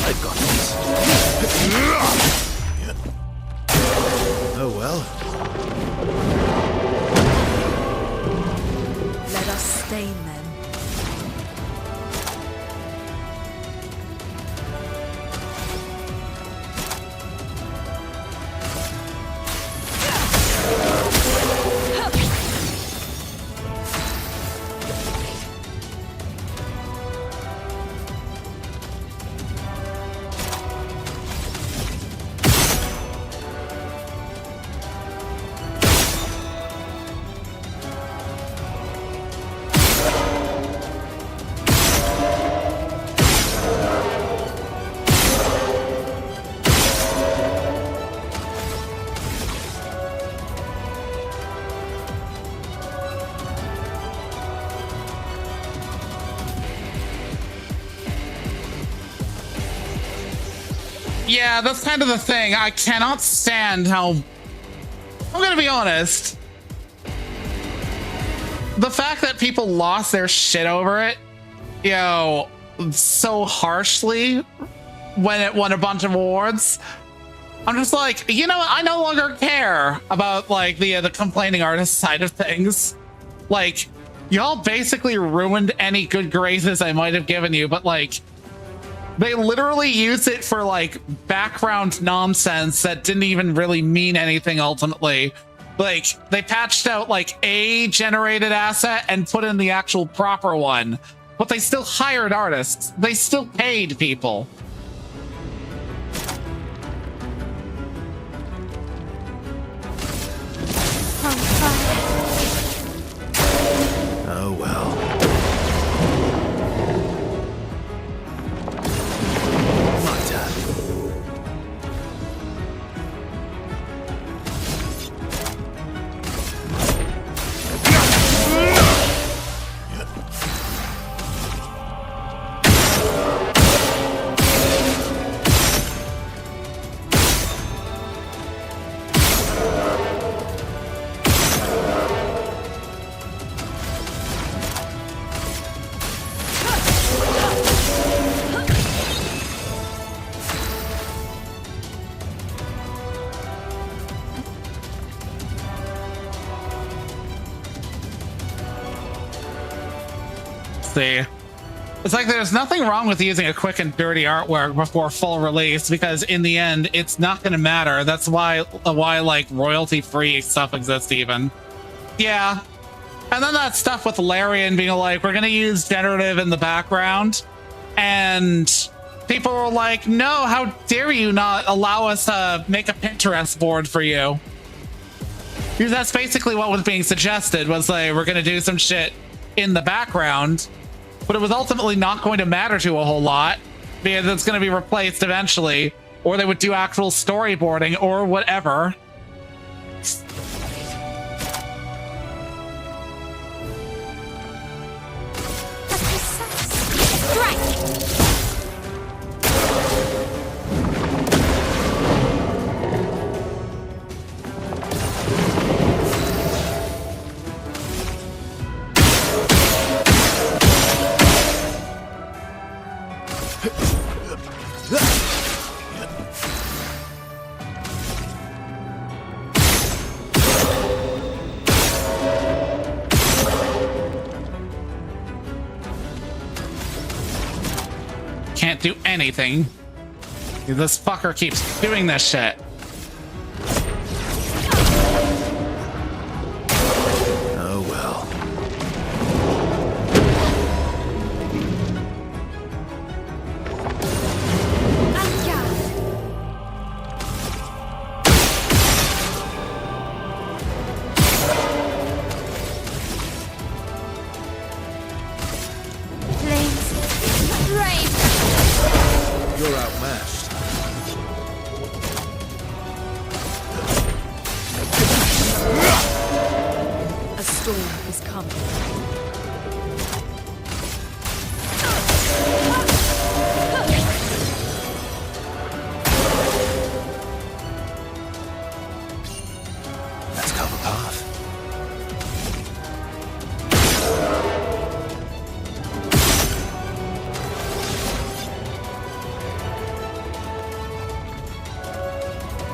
I've got this. Oh well. Let us stain them. Yeah, that's kind of the thing. I cannot stand how... I'm gonna be honest. The fact that people lost their shit over it, you know, so harshly when it won a bunch of awards, I'm just like, you know, I no longer care about like the complaining artist side of things. Like, y'all basically ruined any good graces I might have given you, but like, they literally used it for like background nonsense that didn't even really mean anything ultimately. Like, they patched out like a generated asset and put in the actual proper one, but they still hired artists. They still paid people. On fire. Oh well. My turn. See, it's like there's nothing wrong with using a quick and dirty artwork before full release, because in the end it's not going to matter. That's why like royalty free stuff exists even. Yeah, and then that stuff with Larian being like, we're going to use generative in the background, and people were like, no, how dare you not allow us to make a Pinterest board for you? Because that's basically what was being suggested, was like, we're going to do some shit in the background, but it was ultimately not going to matter to a whole lot because it's going to be replaced eventually, or they would do actual storyboarding or whatever. Can't do anything. This fucker keeps doing this shit. Oh well. You're outmatched. A storm is coming. Let's cover path.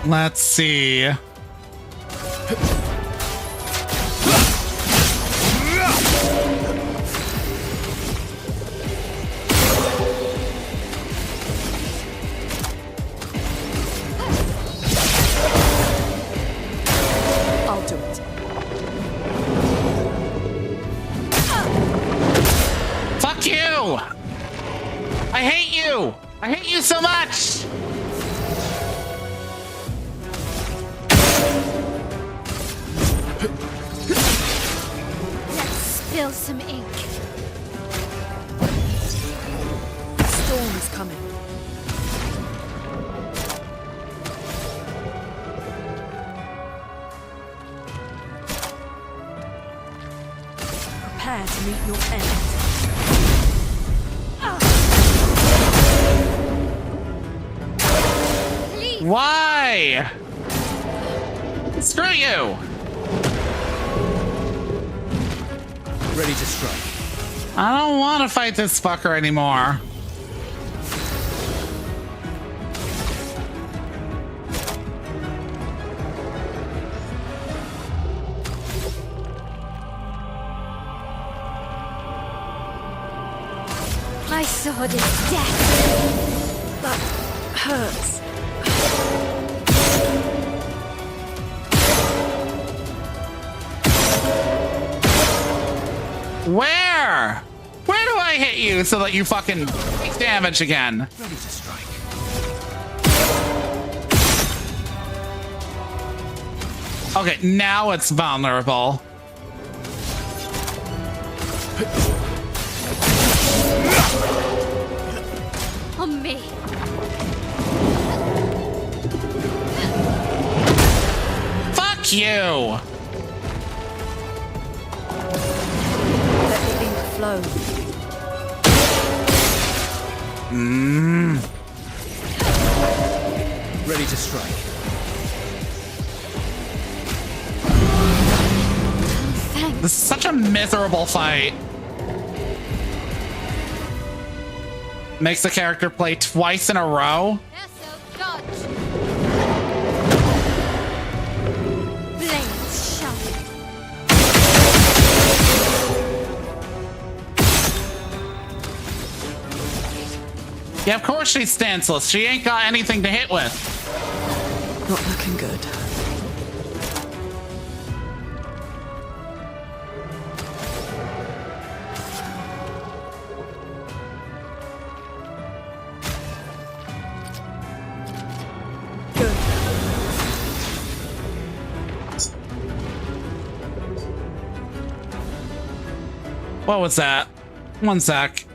Let's see. I'll do it. Fuck you! I hate you! I hate you so much! Let's spill some ink. A storm is coming. Prepare to meet your end. Please. Why? Screw you! Ready to strike. I don't want to fight this fucker anymore. My sword is death. That hurts. Where? Where do I hit you so that you fucking take damage again? Ready to strike. Okay, now it's vulnerable. On me. Fuck you! Let the ink flow. Ready to strike. Thanks. This is such a miserable fight. Makes the character play twice in a row. So dodge. Blades sharp. Yeah, of course she's stanceless. She ain't got anything to hit with. Not looking good. Good. What was that? One sec.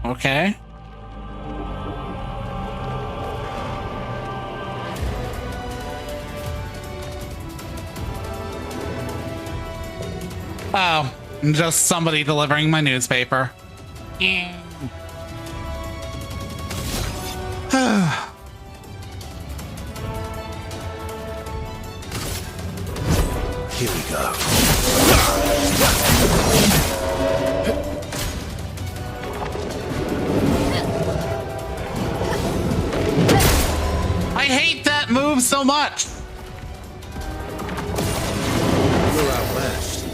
Okay. Oh, just somebody delivering my newspaper. Here we go. I hate that move so much. You're outmatched.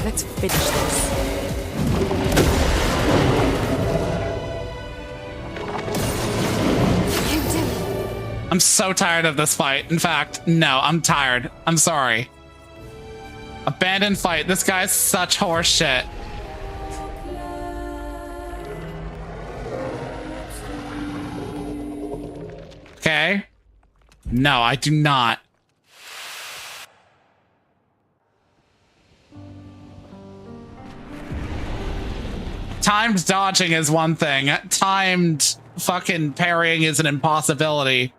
Let's finish this. You do it. I'm so tired of this fight. In fact, no, I'm tired. I'm sorry. Abandon fight. This guy's such horse shit. Okay. No, I do not. Timed dodging is one thing. Timed fucking parrying is an impossibility.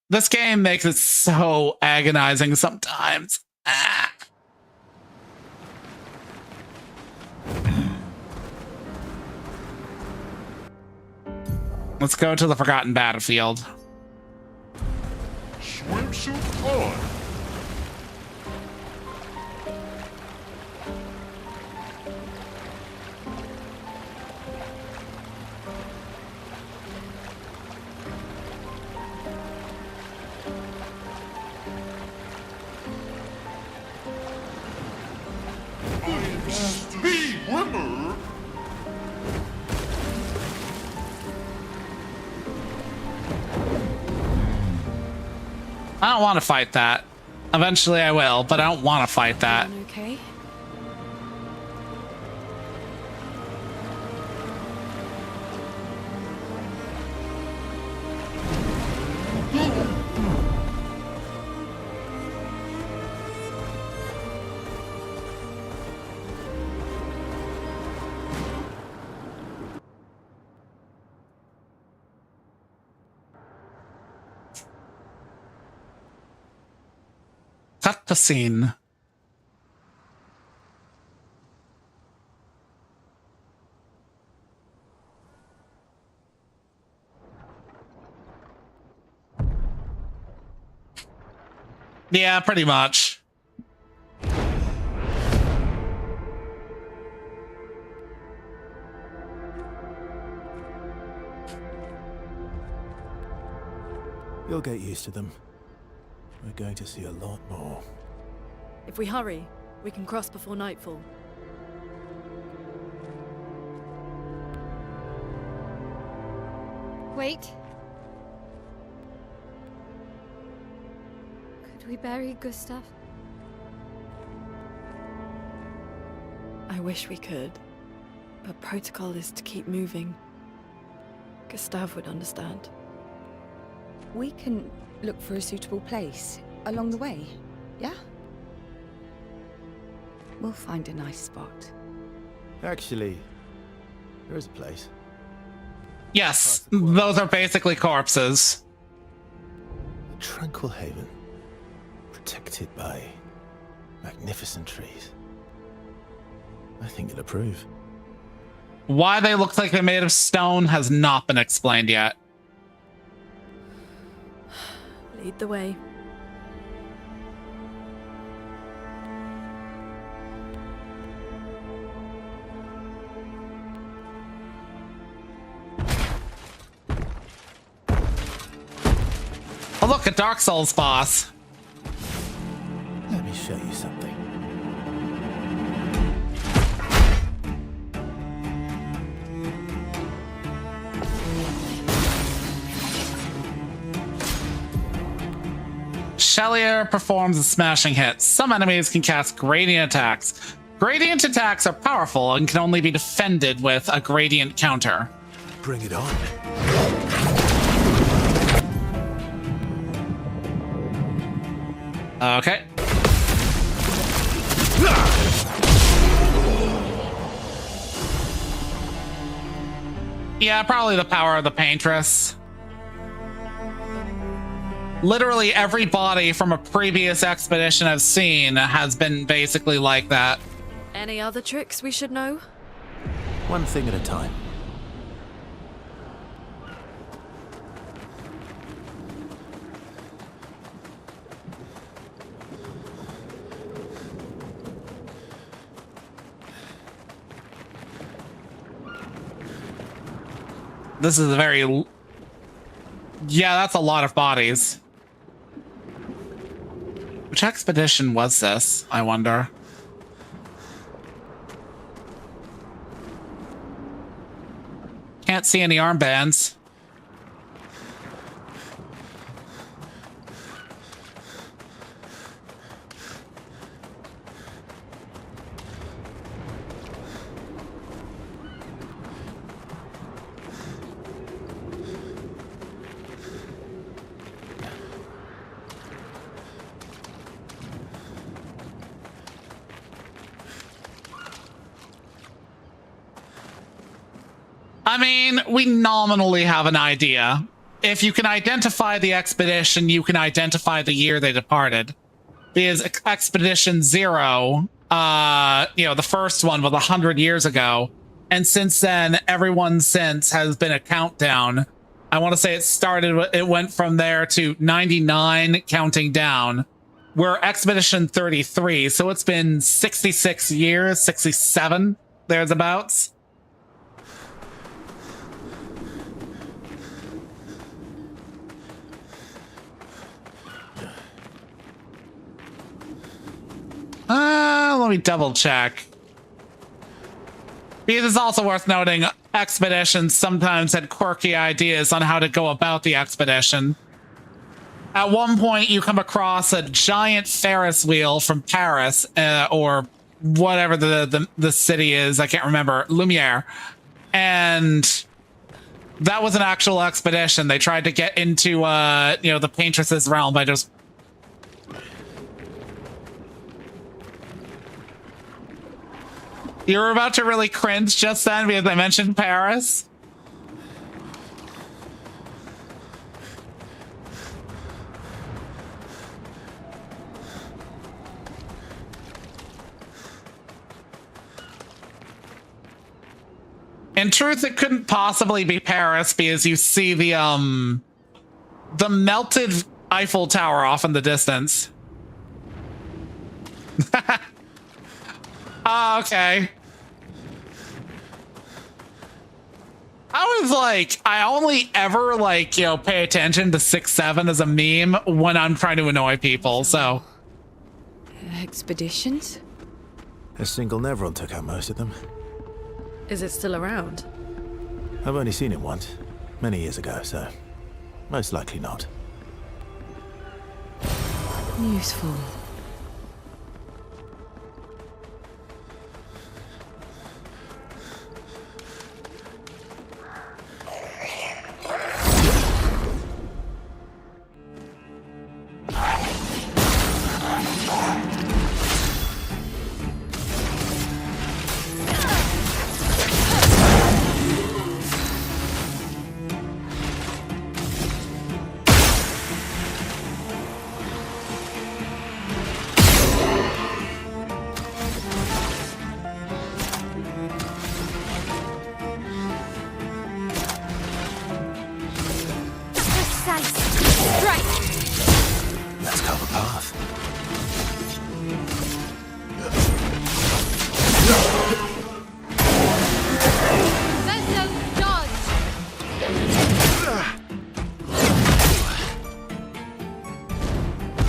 This game makes it so agonizing sometimes. Ah. Let's go to the Forgotten Battlefield. Swimsuit on. The winner. I don't want to fight that. Eventually I will, but I don't want to fight that. Everyone okay? Cut the scene. Yeah, pretty much. You'll get used to them. We're going to see a lot more. If we hurry, we can cross before nightfall. Wait. Could we bury Gustav? I wish we could, but protocol is to keep moving. Gustav would understand. We can look for a suitable place along the way, yeah? We'll find a nice spot. Actually, there is a place. Yes, those are basically corpses. A tranquil haven. Protected by magnificent trees. I think you'll approve. Why they look like they're made of stone has not been explained yet. Lead the way. Oh, look, a Dark Souls boss. Let me show you something. Chelier performs a smashing hit. Some enemies can cast gradient attacks. Gradient attacks are powerful and can only be defended with a gradient counter. Bring it on. Okay. Yeah, probably the power of the Paintress. Literally every body from a previous expedition I've seen has been basically like that. Any other tricks we should know? One thing at a time. This is a very... Yeah, that's a lot of bodies. Which expedition was this, I wonder? Can't see any armbands. I mean, we nominally have an idea. If you can identify the expedition, you can identify the year they departed. Because Expedition 0, the first one was 100 years ago. And since then, everyone since has been a countdown. I want to say it went from there to 99 counting down. We're Expedition 33, so it's been 66 years, 67, thereabouts. Let me double check. Because it's also worth noting, expeditions sometimes had quirky ideas on how to go about the expedition. At one point, you come across a giant Ferris wheel from Paris, or whatever the city is. I can't remember. Lumiere. And that was an actual expedition. They tried to get into, the Paintress's realm by just... You were about to really cringe just then because I mentioned Paris. In truth, it couldn't possibly be Paris because you see the melted Eiffel Tower off in the distance. Oh, okay. I was like, I only ever like, you know, pay attention to 6-7 as a meme when I'm trying to annoy people, so. Expeditions? A single Nevron took out most of them. Is it still around? I've only seen it once, many years ago, so most likely not. Useful. Let's carve a path.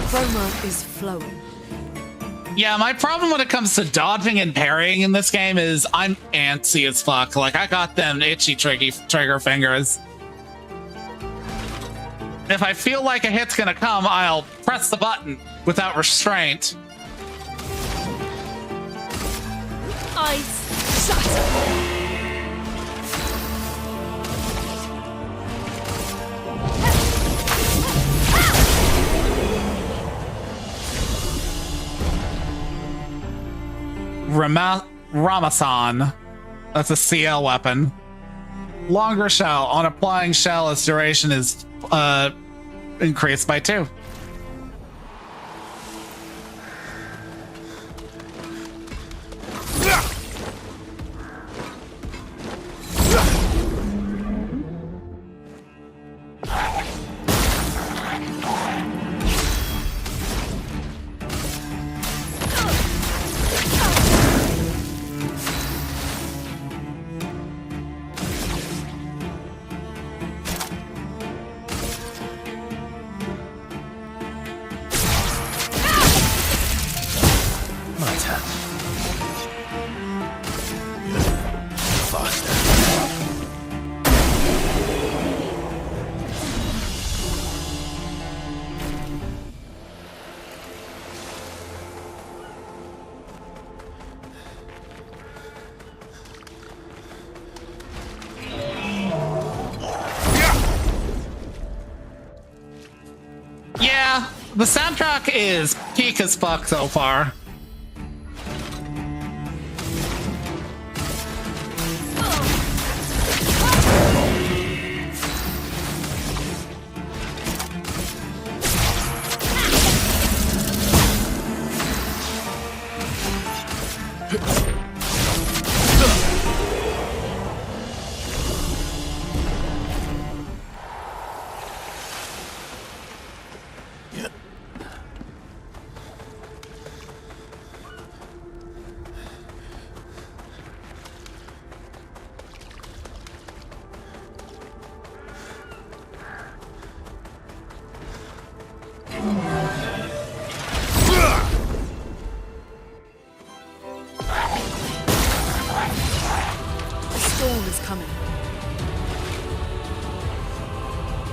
Chroma is flowing. Yeah, my problem when it comes to dodging and parrying in this game is I'm antsy as fuck. Like, I got them itchy trigger fingers. If I feel like a hit's gonna come, I'll press the button without restraint. Eyes shut. Ramasan. That's a CL weapon. Longer shell. On applying shell, its duration is increased by 2. Yeah, the soundtrack is peak as fuck so far.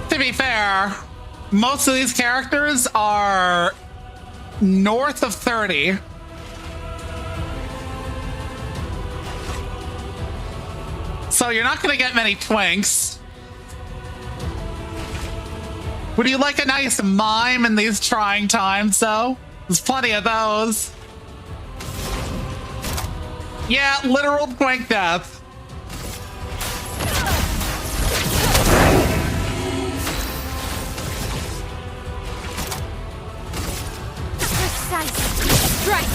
To be fair, most of these characters are north of 30. So you're not going to get many twinks. Would you like a nice mime in these trying times, though? There's plenty of those. Yeah, literal twink death. Strike!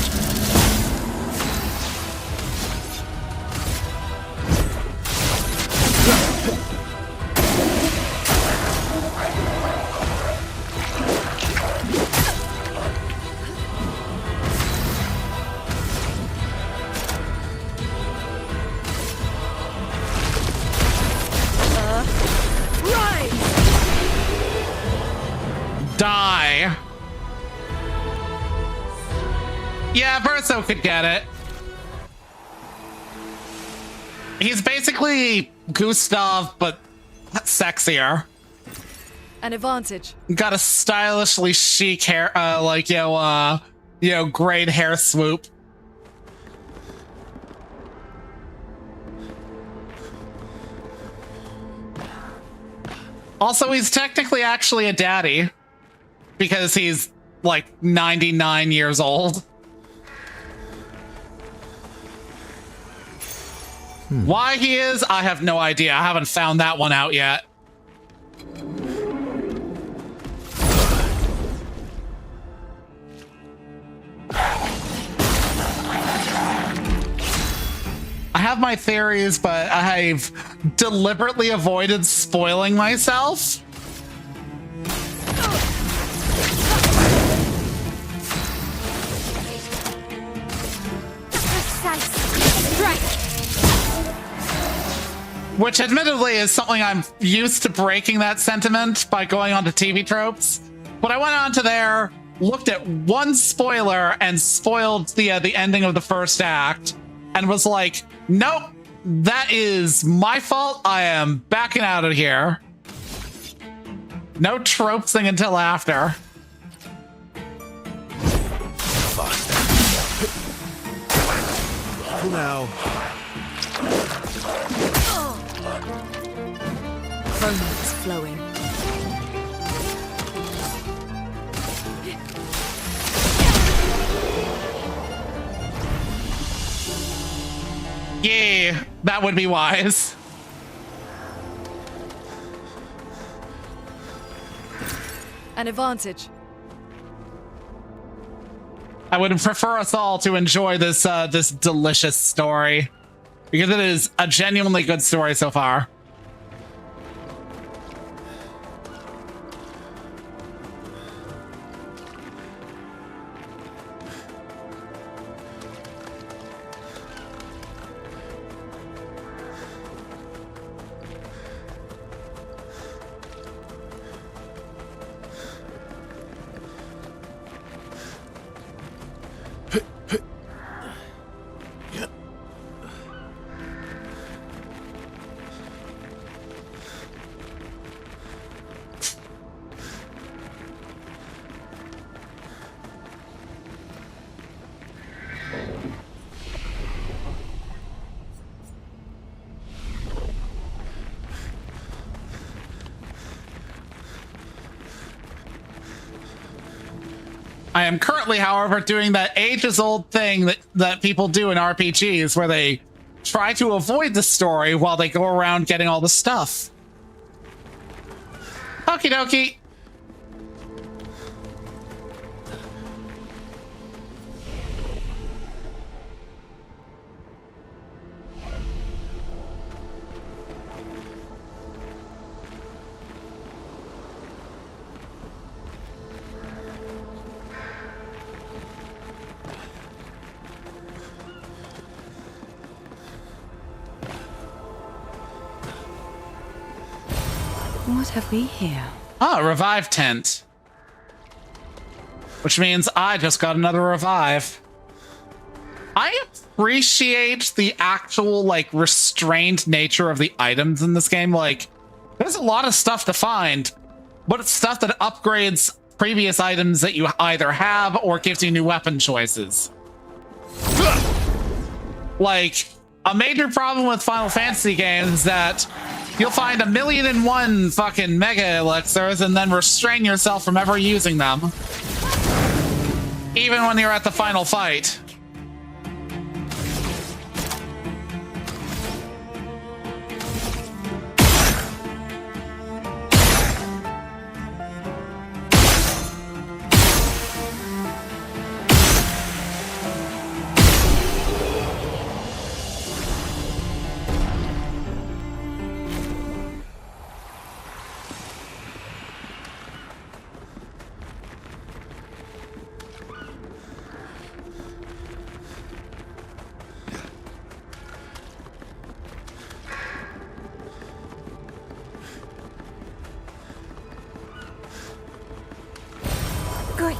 Die. Yeah, Verso could get it. He's basically Gustav, but sexier. An advantage. Got a stylishly chic hair, grayed hair swoop. Also, he's technically actually a daddy because he's like 99 years old. Why he is, I have no idea. I haven't found that one out yet. I have my theories, but I've deliberately avoided spoiling myself. Precise strike. Which admittedly is something I'm used to breaking that sentiment by going on to TV tropes. But I went on to there, looked at one spoiler and spoiled the ending of the first act and was like, nope, that is my fault. I am backing out of here. No tropesing until after. Now. Romance flowing. Yeah, that would be wise. An advantage. I would prefer us all to enjoy this this delicious story because it is a genuinely good story so far. I am currently, however, doing that ages-old thing that people do in RPGs where they try to avoid the story while they go around getting all the stuff. Okie dokie. What have we here? Ah, revive tent. Which means I just got another revive. I appreciate the actual, like, restrained nature of the items in this game. Like, there's a lot of stuff to find, but it's stuff that upgrades previous items that you either have or gives you new weapon choices. Like, a major problem with Final Fantasy games is that you'll find 1,000,001 fucking mega elixirs and then restrain yourself from ever using them. Even when you're at the final fight. Great.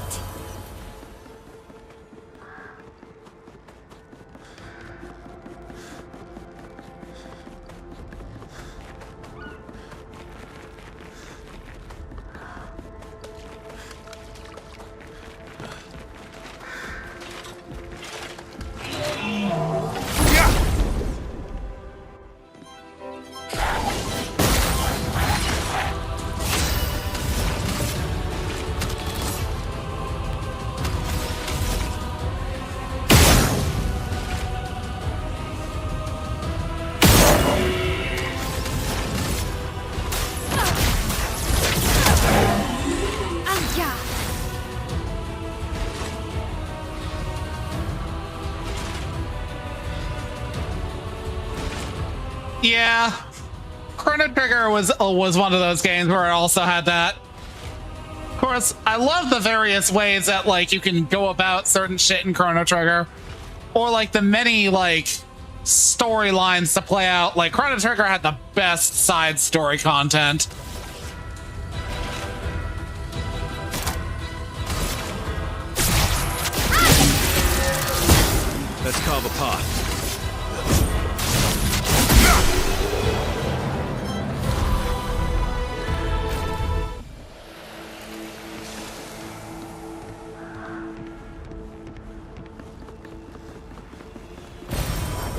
Yeah, Chrono Trigger was one of those games where it also had that. Of course, I love the various ways that like you can go about certain shit in Chrono Trigger, or like the many like storylines to play out. Like Chrono Trigger had the best side story content. Let's carve a path.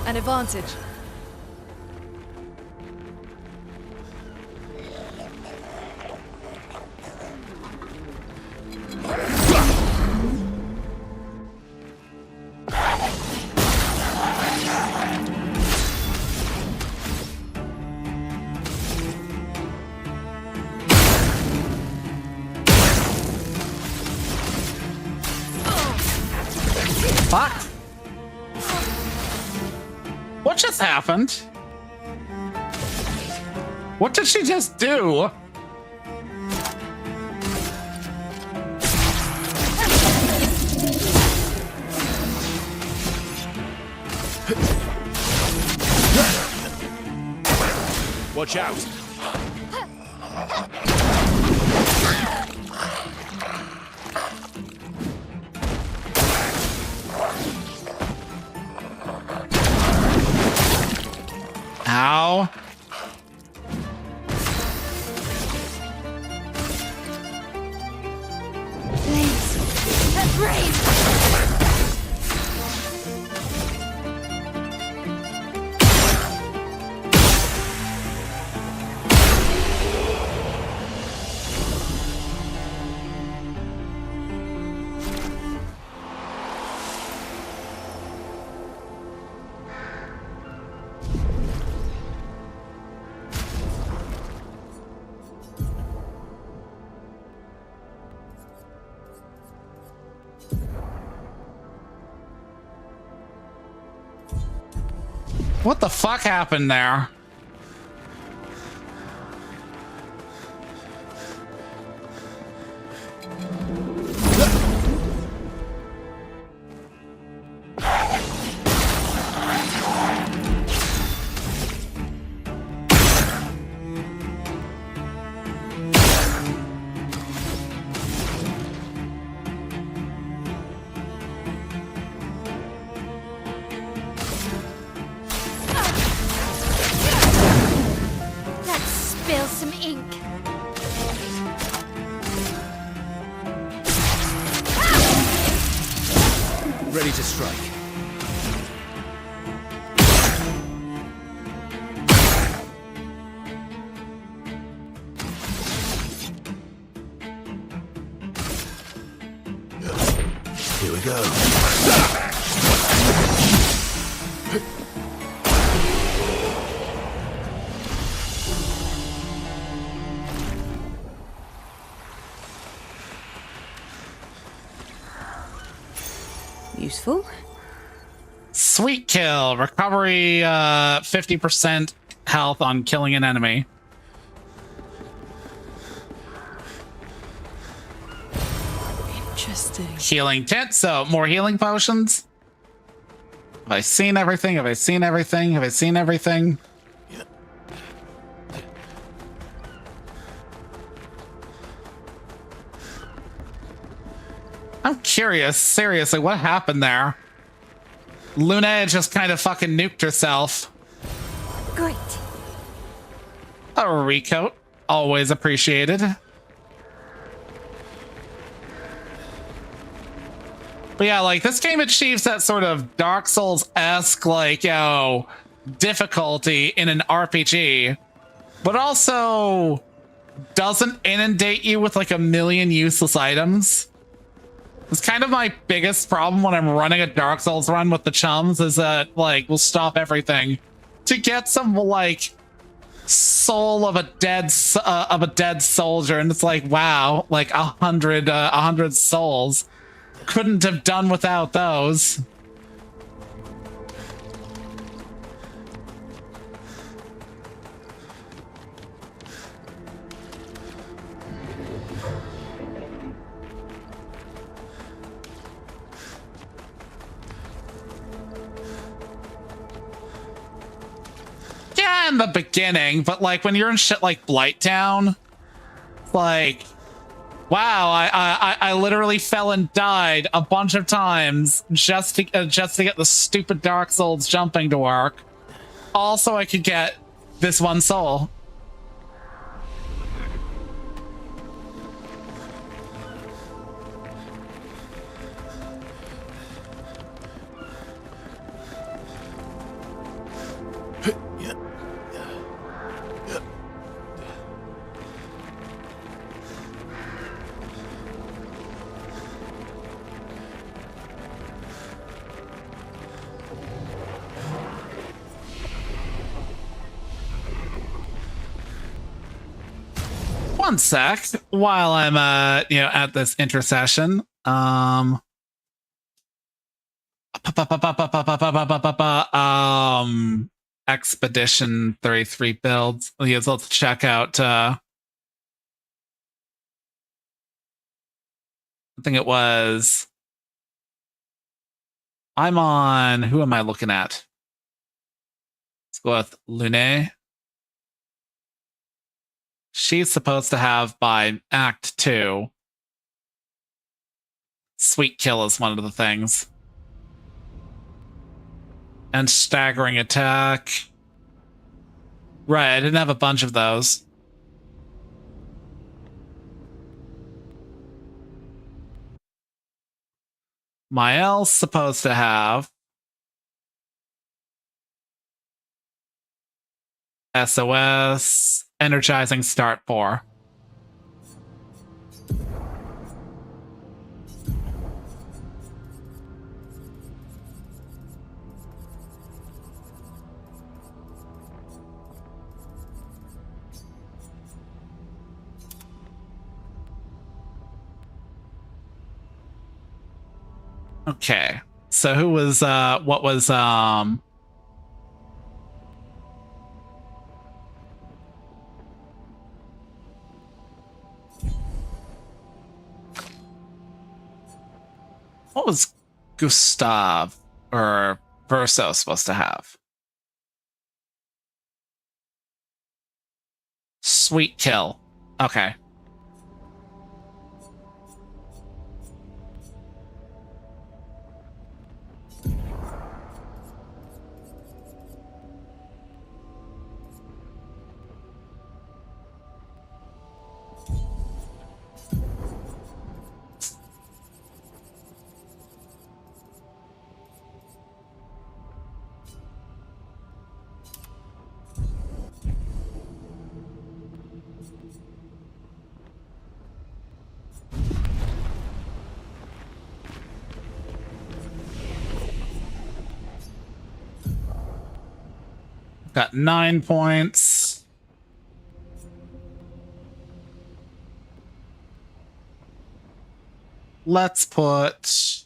An advantage. Fuck. What just happened? What did she just do? Watch out! Ow. Flames. Brave. What the fuck happened there? Spill some ink. Ready to strike. Here we go. Useful. Sweet kill. Recovery 50% health on killing an enemy. Interesting. Healing tent, so more healing potions. Have I seen everything? Have I seen everything? Have I seen everything? I'm curious, seriously, what happened there? Luna just kind of fucking nuked herself. Great. A recoat, always appreciated. But yeah, like, this game achieves that sort of Dark Souls-esque, like, yo, difficulty in an RPG, but also doesn't inundate you with, like, a million useless items. It's kind of my biggest problem when I'm running a Dark Souls run with the chums, is that, like, we'll stop everything to get some, like, soul of a dead soldier, and it's like, wow, like 100 souls. Couldn't have done without those. Yeah, in the beginning, but like when you're in shit like Blighttown, like, wow, I literally fell and died a bunch of times just to get the stupid Dark Souls jumping to work. Also, I could get this one soul. One sec, while I'm at this intercession. Expedition 33 builds. Yes, let's check out I think it was, I'm on, who am I looking at? Let's go with Lune. She's supposed to have by Act 2. Sweet Kill is one of the things. And Staggering Attack. Right, I didn't have a bunch of those. Mael's supposed to have SOS, Energizing Start 4. Okay, so who was, what was, what was Gustav or Verso supposed to have? Sweet Kill. Okay. Got 9 points. Let's put...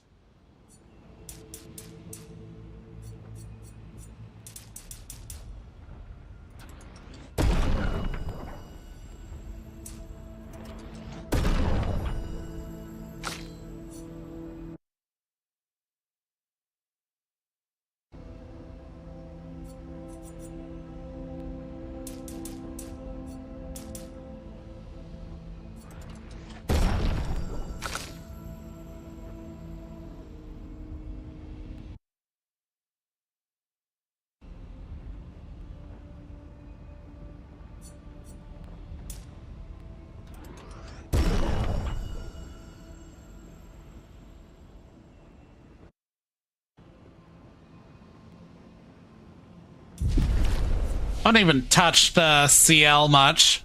I don't even touch the CL much.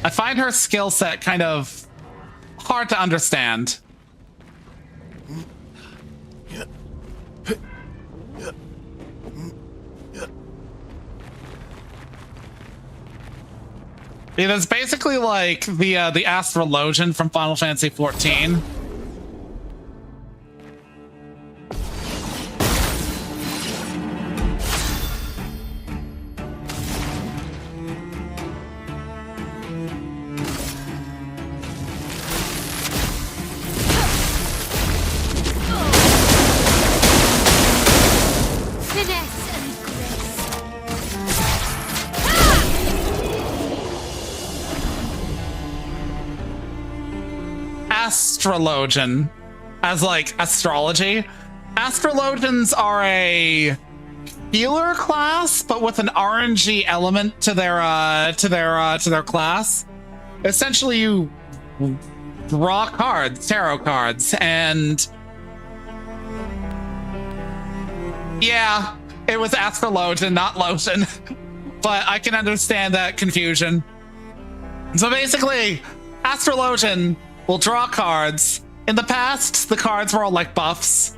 I find her skill set kind of hard to understand. Yeah, that's basically like the Astrologian from Final Fantasy XIV. Finesse and grace. Astrologian, as like astrology. Astrologians are a healer class, but with an RNG element to their class. Essentially, you draw cards, tarot cards, and yeah, it was Astrologian, not Lotion. But I can understand that confusion. So basically, Astrologian will draw cards. In the past, the cards were all like buffs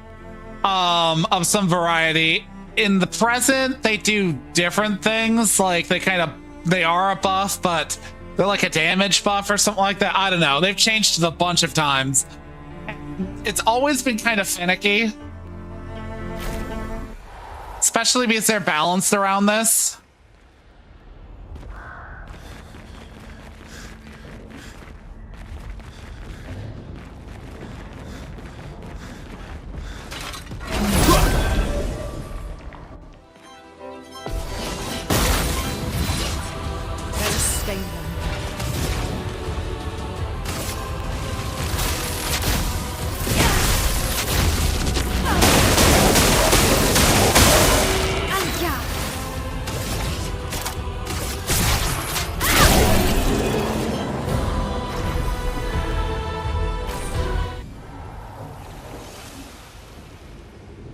of some variety. In the present, they do different things. Like they are a buff, but they're like a damage buff or something like that. I don't know. They've changed it a bunch of times. It's always been kind of finicky, especially because they're balanced around this.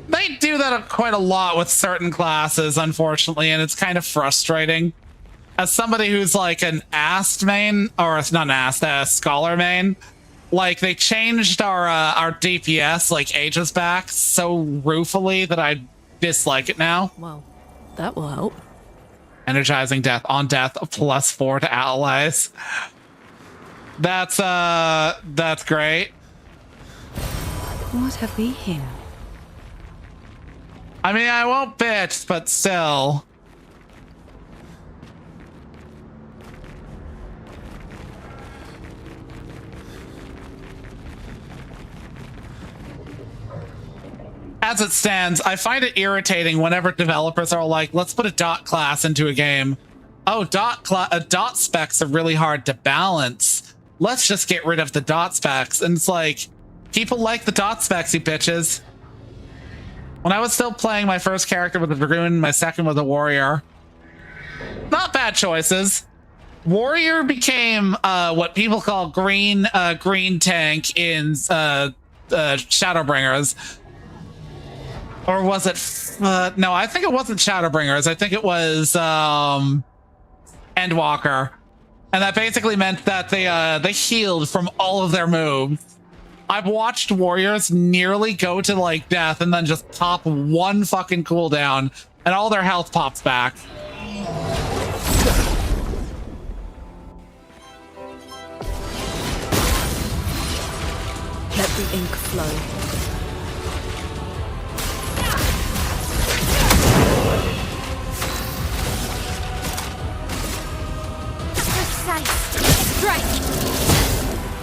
They do that quite a lot with certain classes, unfortunately, and it's kind of frustrating. As somebody who's like an AST main, or not an AST, a Scholar main, like they changed our DPS like ages back so ruefully that I dislike it now. Well, that will help. Energizing death on death, +4 to allies. That's great. What have we here? I mean, I won't bitch, but still. As it stands, I find it irritating whenever developers are like, let's put a dot class into a game. Oh, dot specs are really hard to balance. Let's just get rid of the dot specs. And it's like, people like the dot specs, you bitches. When I was still playing my first character with a Dragoon, my second was a Warrior. Not bad choices. Warrior became what people call green tank in Shadowbringers. Or was it... no, I think it wasn't Shadowbringers. I think it was Endwalker. And that basically meant that they healed from all of their moves. I've watched warriors nearly go to like death and then just pop one fucking cooldown and all their health pops back. Let the ink flow. Precise strike.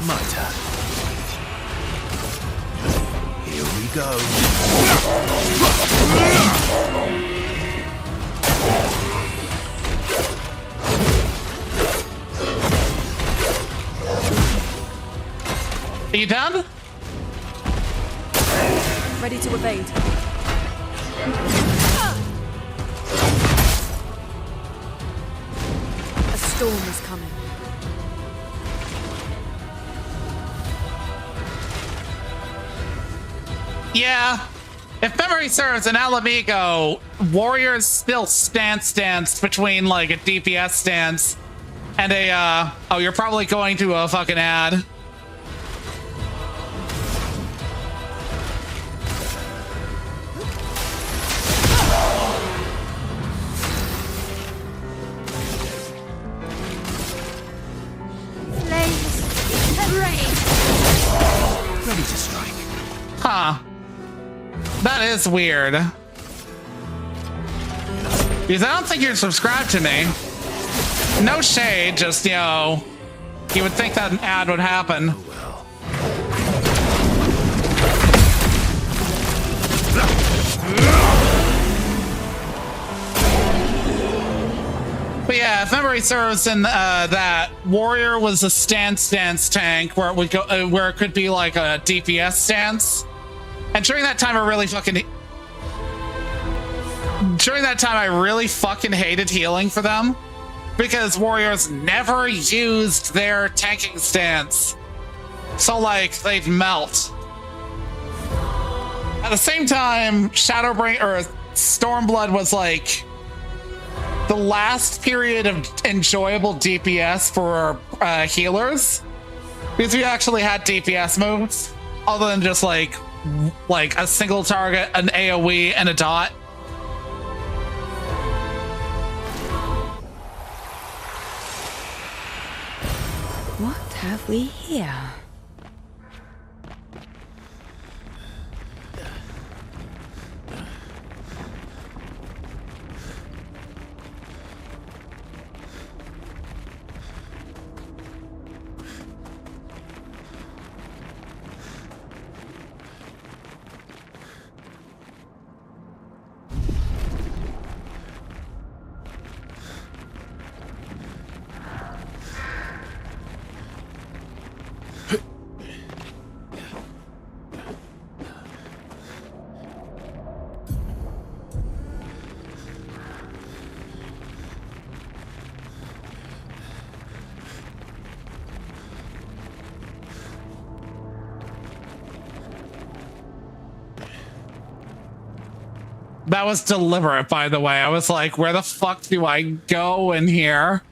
My turn. Here we go. Are you done? Ready to evade. A storm is coming. Yeah, If memory serves, in Alamigo, warriors still stance between like a DPS stance and a oh, you're probably going to a fucking ad. Ready to strike. Huh. That is weird. Because I don't think you're subscribed to me. No shade, just, you know, you would think that an ad would happen. But yeah, if memory serves, in that warrior was a stance tank where it would go, where it could be like a DPS stance. And during that time, I really fucking hated healing for them because warriors never used their tanking stance. So like they'd melt. At the same time, Shadowbring or Stormblood was like the last period of enjoyable DPS for healers, because we actually had DPS moves other than just like a single target, an AoE, and a dot. What have we here? That was deliberate, by the way. I was like, where the fuck do I go in here?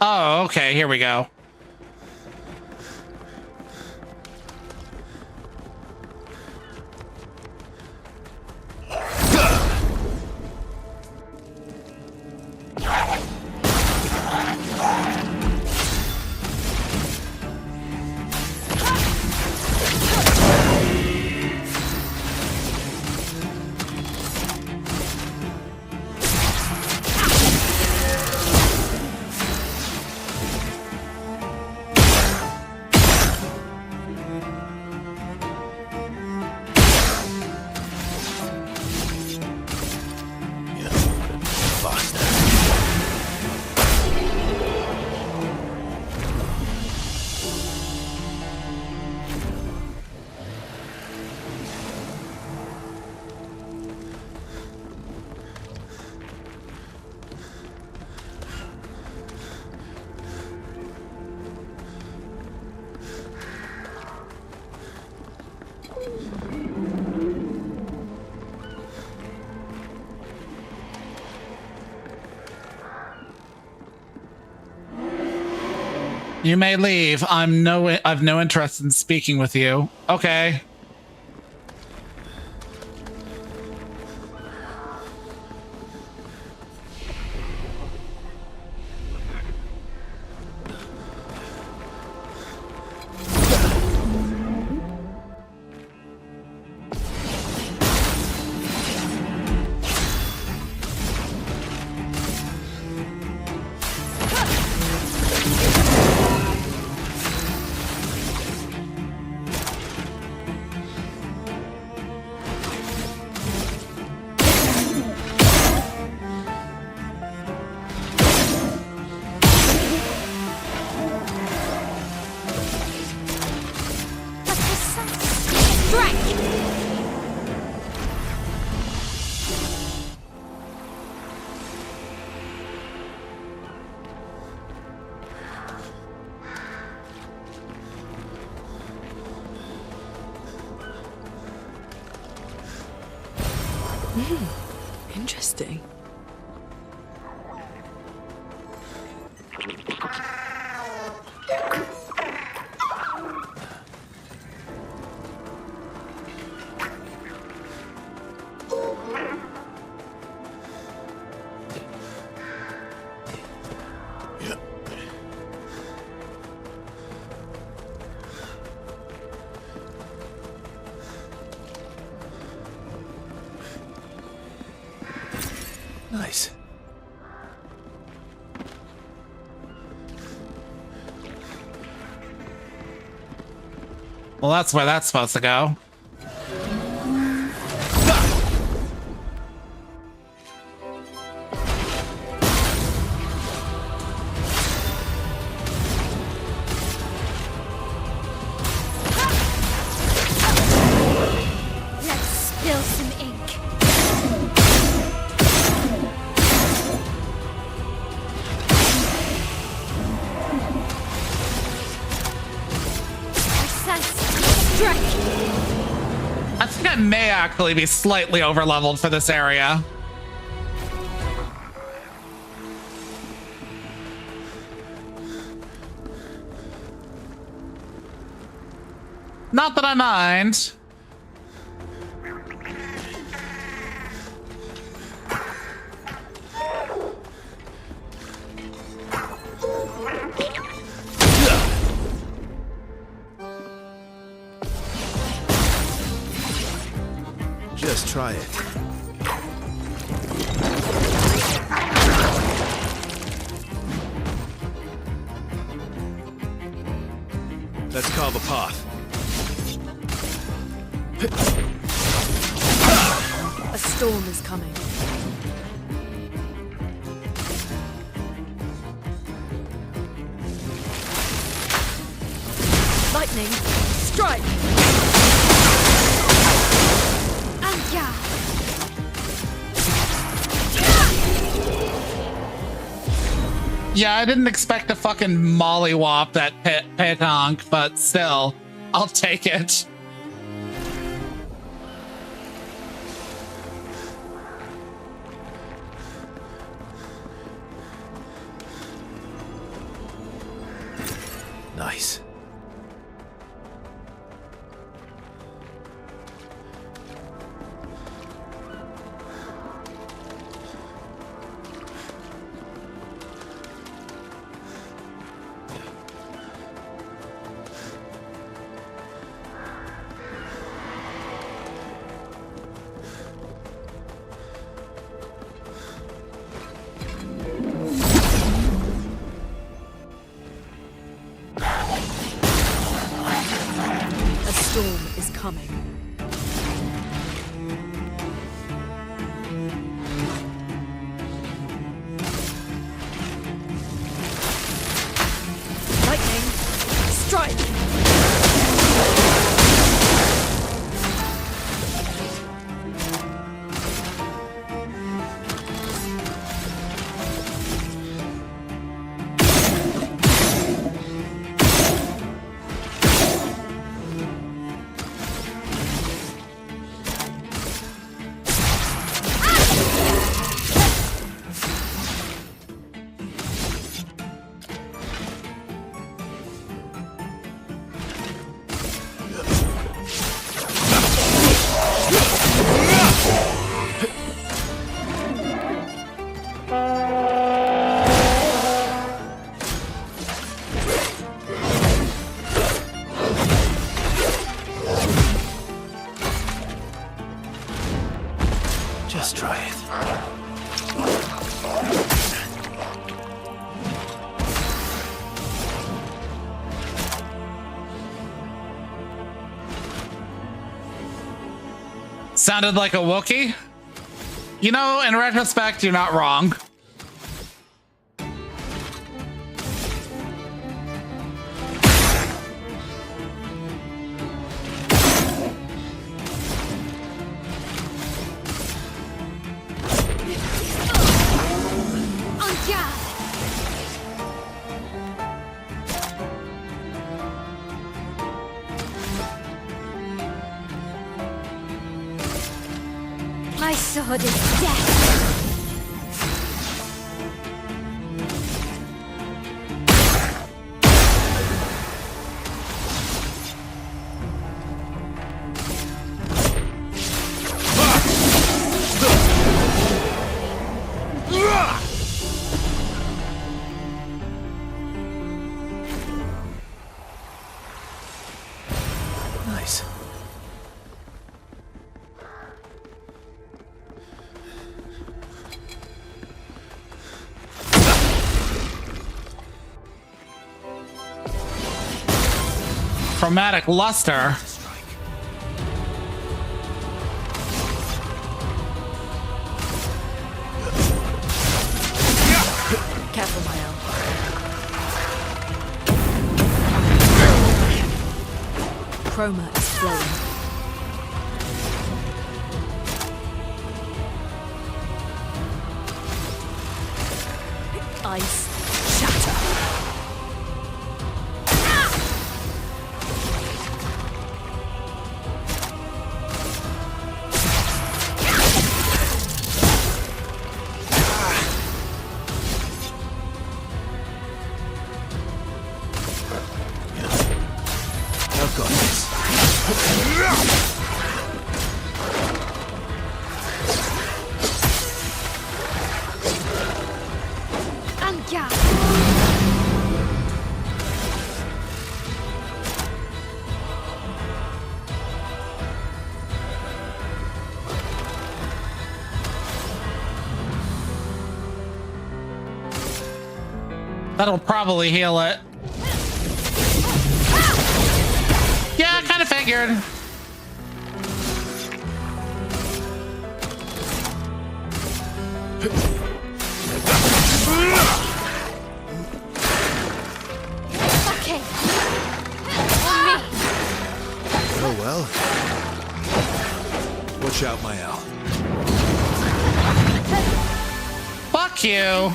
Oh, okay, here we go. You may leave. I've no interest in speaking with you. Okay. Interesting. Nice. Well, that's where that's supposed to go. Let's spill some ink. I think I may actually be slightly overleveled for this area. Not that I mind. Just try it. Let's carve a path. A storm is coming. Lightning, strike! Yeah, I didn't expect to fucking mollywop that petanque, but still, I'll take it. Nice. A storm is coming. Lightning, strike! Sounded like a Wookiee? You know, in retrospect, you're not wrong. My sword is death. Nice. Chromatic luster. Careful, Mael. Chroma is flowing. Ice shatter. I've got this. That'll probably heal it. Yeah, I kind of figured. Okay. On me. Oh well. Watch out, Mael. Fuck you.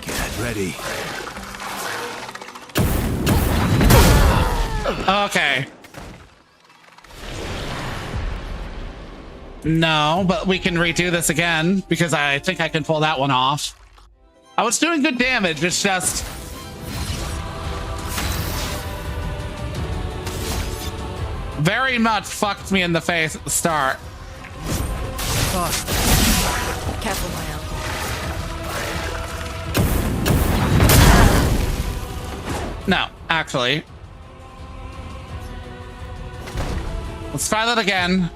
Get ready. Okay. No, but we can redo this again because I think I can pull that one off. I was doing good damage, it's just... very much fucked me in the face at the start. Careful, Mael. No, actually. Let's try that again.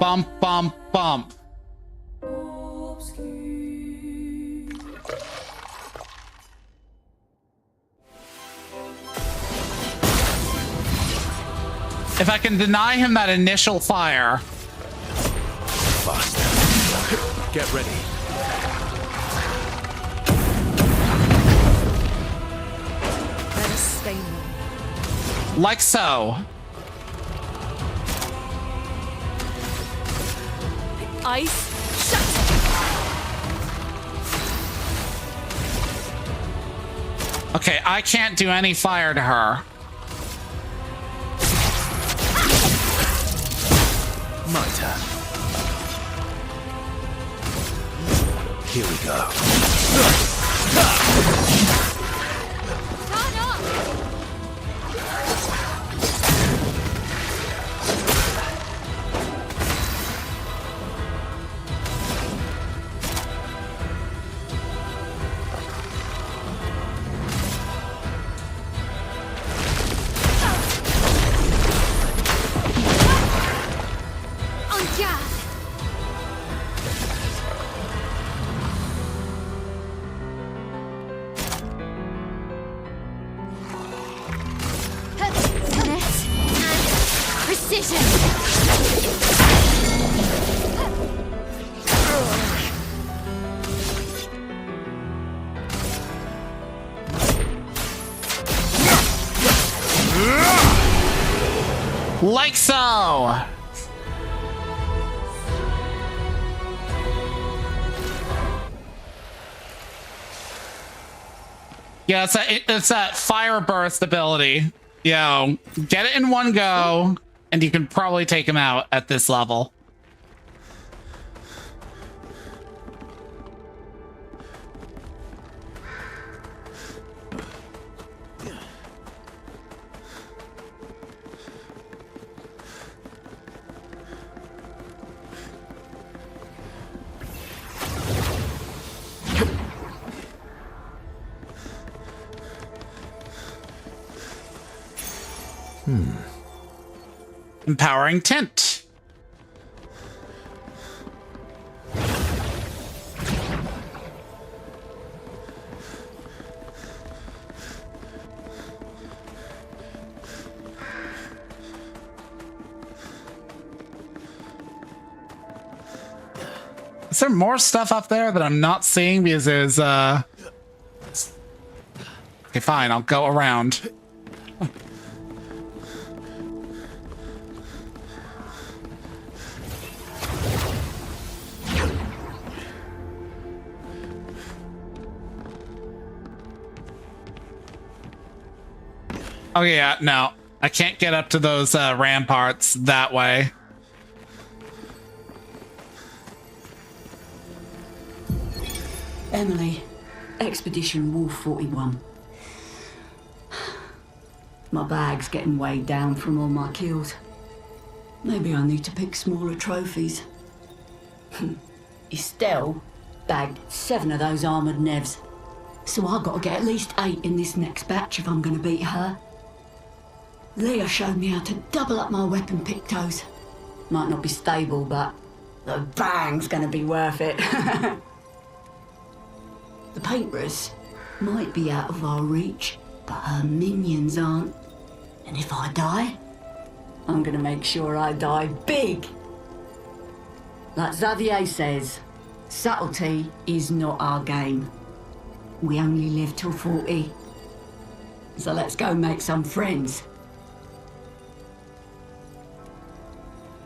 Bump, bump, bump. If I can deny him that initial fire. Faster. Get ready. Let us stain them. Like so. Ice shatter. Okay, I can't do any fire to her. My turn. Here we go. Turn up. Expedition! Like so! Yeah, it's that fire burst ability. Yo, get it in one go, and you can probably take him out at this level. Empowering tent. Is there more stuff up there that I'm not seeing because there's okay, fine, I'll go around. Oh yeah, no. I can't get up to those ramparts that way. Emily, Expedition Wolf 41. My bag's getting weighed down from all my kills. Maybe I need to pick smaller trophies. Estelle bagged 7 of those armoured nevs. So I've got to get at least 8 in this next batch if I'm going to beat her. Leah showed me how to double up my weapon pictos. Might not be stable, but the bang's going to be worth it. The painters might be out of our reach, but her minions aren't. And if I die, I'm going to make sure I die big. Like Xavier says, subtlety is not our game. We only live till 40. So let's go make some friends.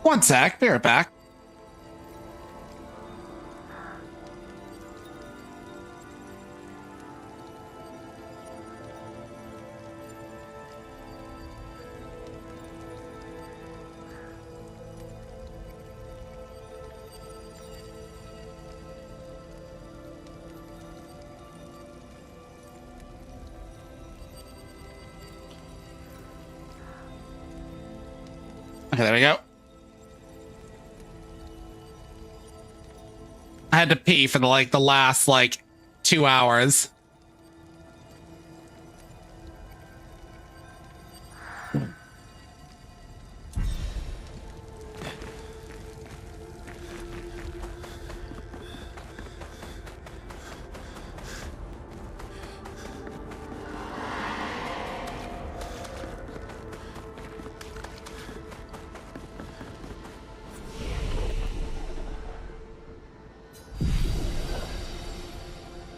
One sec, be right back. Okay, there we go. I had to pee for the last 2 hours.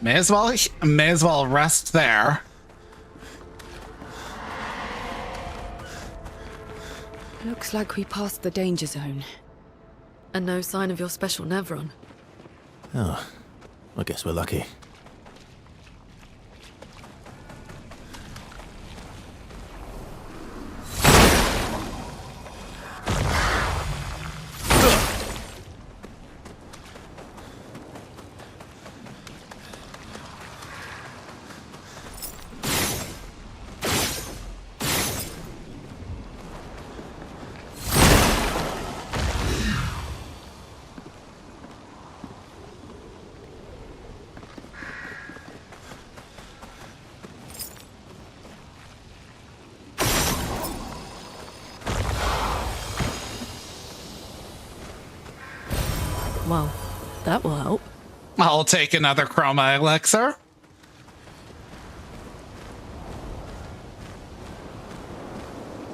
May as well rest there. Looks like we passed the danger zone. And no sign of your special Nevron. Oh, I guess we're lucky. Well, that will help. I'll take another chroma elixir.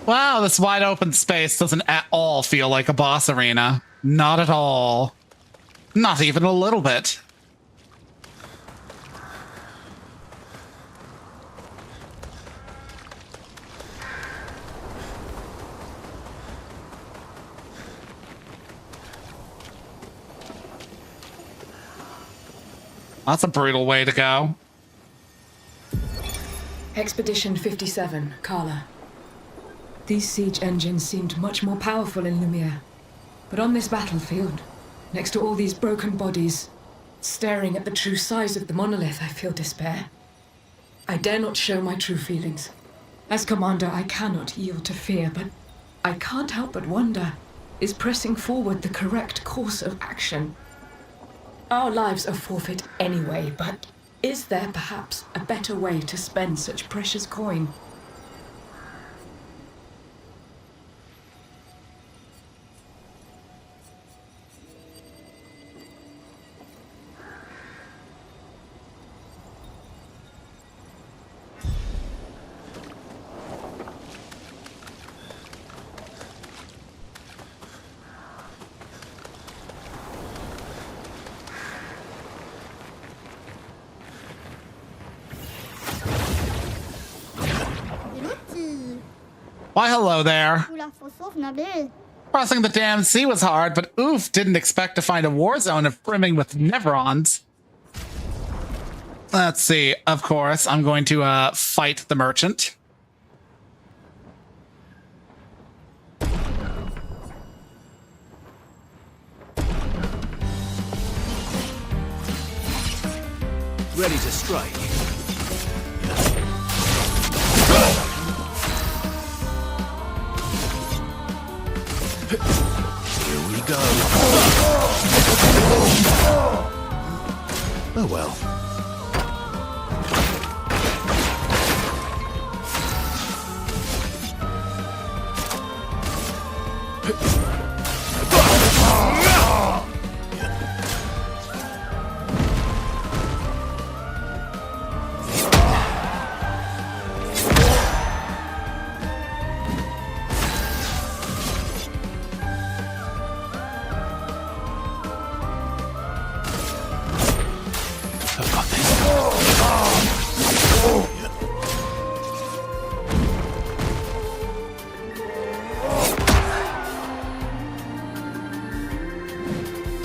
Wow, this wide open space doesn't at all feel like a boss arena. Not at all. Not even a little bit. That's a brutal way to go. Expedition 57, Carla. These siege engines seemed much more powerful in Lumiere. But on this battlefield, next to all these broken bodies, staring at the true size of the monolith, I feel despair. I dare not show my true feelings. As commander, I cannot yield to fear, but I can't help but wonder, is pressing forward the correct course of action? Our lives are forfeit anyway, but is there perhaps a better way to spend such precious coin? Why, hello there. Oula, faut sauvegarder. Crossing the damn sea was hard, but oof, didn't expect to find a war zone brimming with Neverons. Let's see. Of course, I'm going to fight the merchant. Ready to strike. Here we go. Oh well.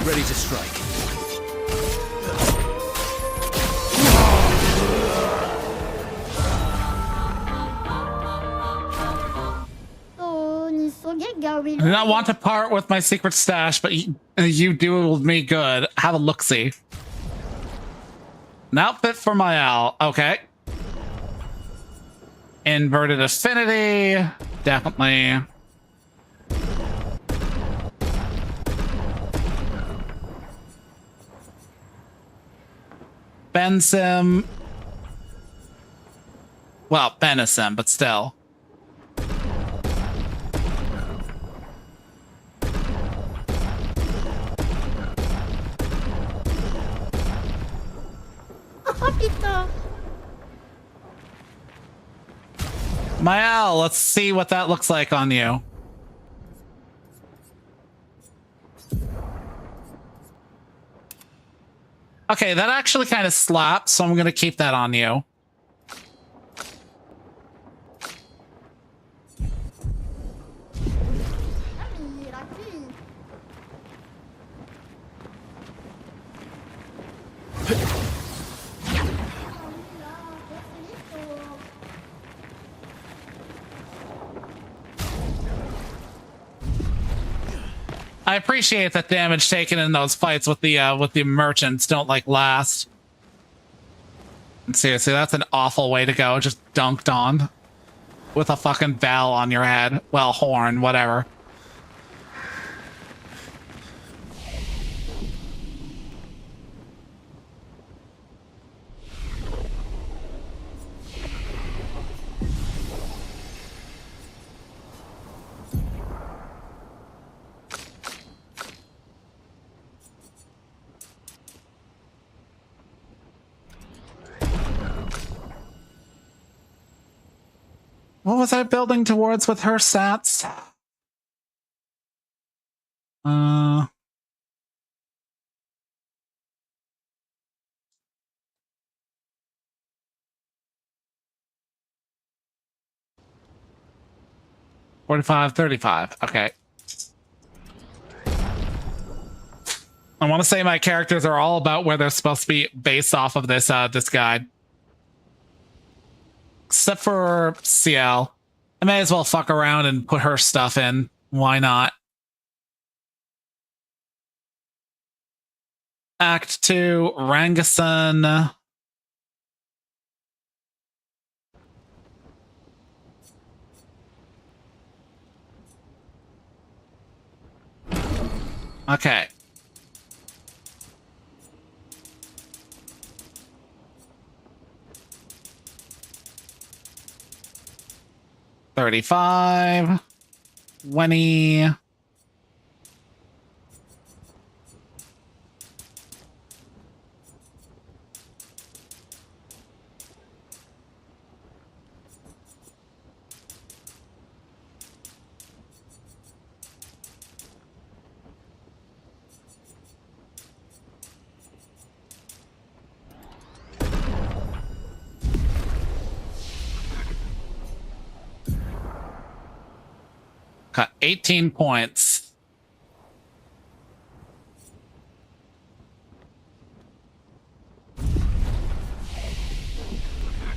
Ready to strike. I do not want to part with my secret stash, but you do me good. Have a look-see. An outfit for my owl. Okay. Inverted affinity. Definitely. Bensim. Well, Benison, but still. Mael, let's see what that looks like on you. Okay, that actually kind of slaps, so I'm going to keep that on you. I appreciate that damage taken in those fights with the merchants don't like last. And seriously, that's an awful way to go. Just dunked on with a fucking bell on your head. Well, horn, whatever. What was I building towards with her stats? 45, 35. Okay. I want to say my characters are all about where they're supposed to be based off of this this guide. Except for CL. I may as well fuck around and put her stuff in. Why not? Act 2, Rangason. Okay. $35, 20. Got 18 points.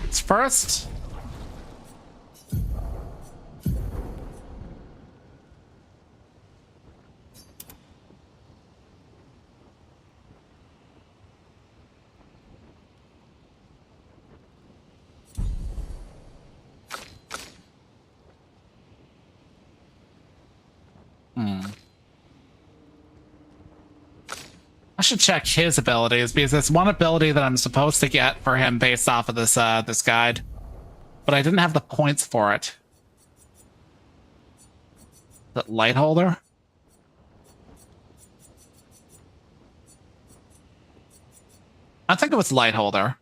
It's first. I should check his abilities because there's one ability that I'm supposed to get for him based off of this this guide, but I didn't have the points for it. Is it Light Holder? I think it was Light Holder.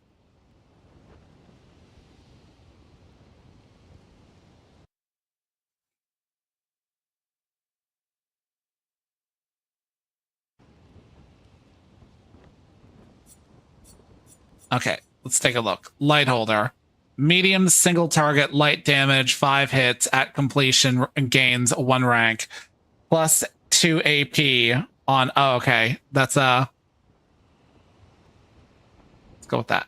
Okay, let's take a look. Light Holder. Medium single target light damage, 5 hits at completion gains 1 rank. Plus 2 AP on... Oh, okay. That's... Let's go with that.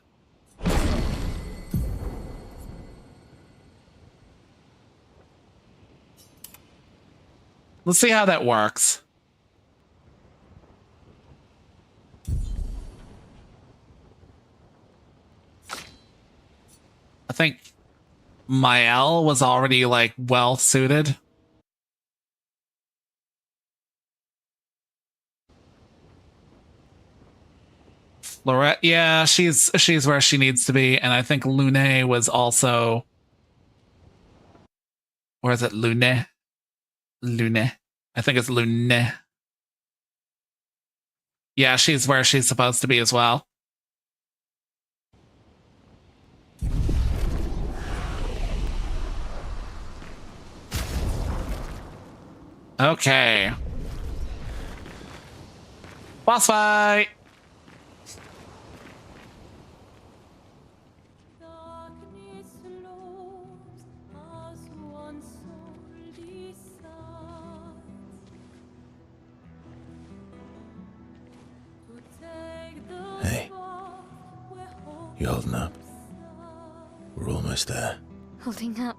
Let's see how that works. I think Mael was already like well suited. Florette, yeah, she's where she needs to be, and I think Lune was also. Or is it Lune? Lune. I think it's Lune. Yeah, she's where she's supposed to be as well. Okay. Boss fight! Hey. You holding up? We're almost there. Holding up.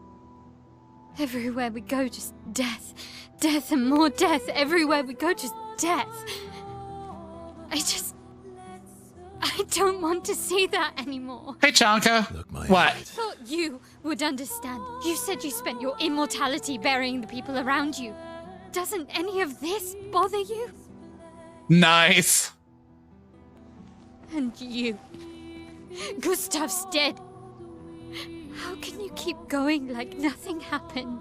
Everywhere we go, just death. Death and more death. Everywhere we go, just death. I don't want to see that anymore. Hey, Chanka. Look, my What? I thought you would understand. You said you spent your immortality burying the people around you. Doesn't any of this bother you? Nice. And you. Gustav's dead. How can you keep going like nothing happened?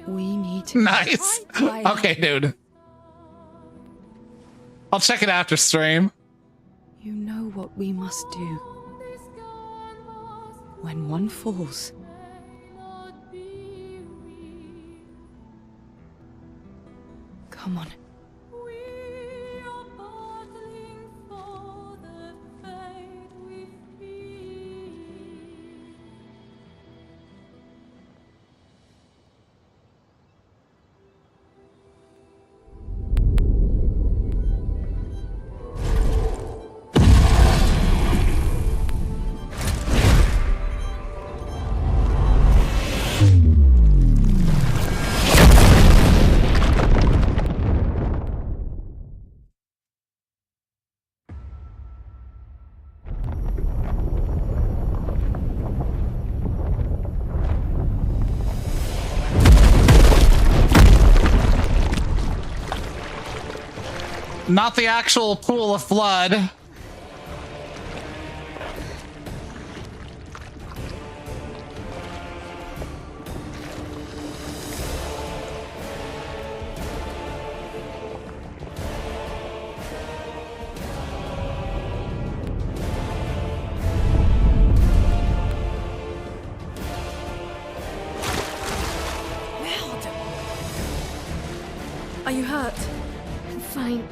We need to... Nice. Okay, dude. I'll check it after stream. You know what we must do. When one falls, come on. Not the actual pool of blood. Are you hurt? I'm fine.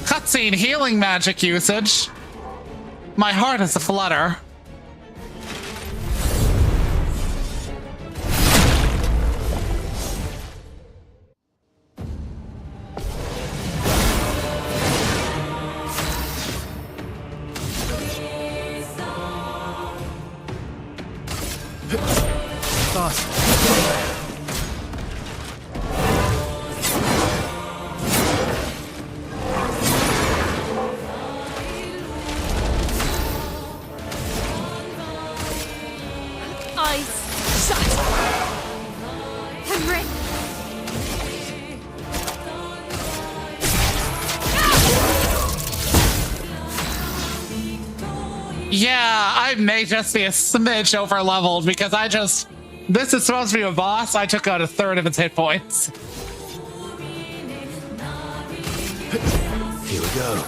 Cutscene healing magic usage. My heart is aflutter. Eyes shut. Henry. Yeah, I may just be a smidge over leveled because this is supposed to be a boss. I took out a third of its hit points. Here we go.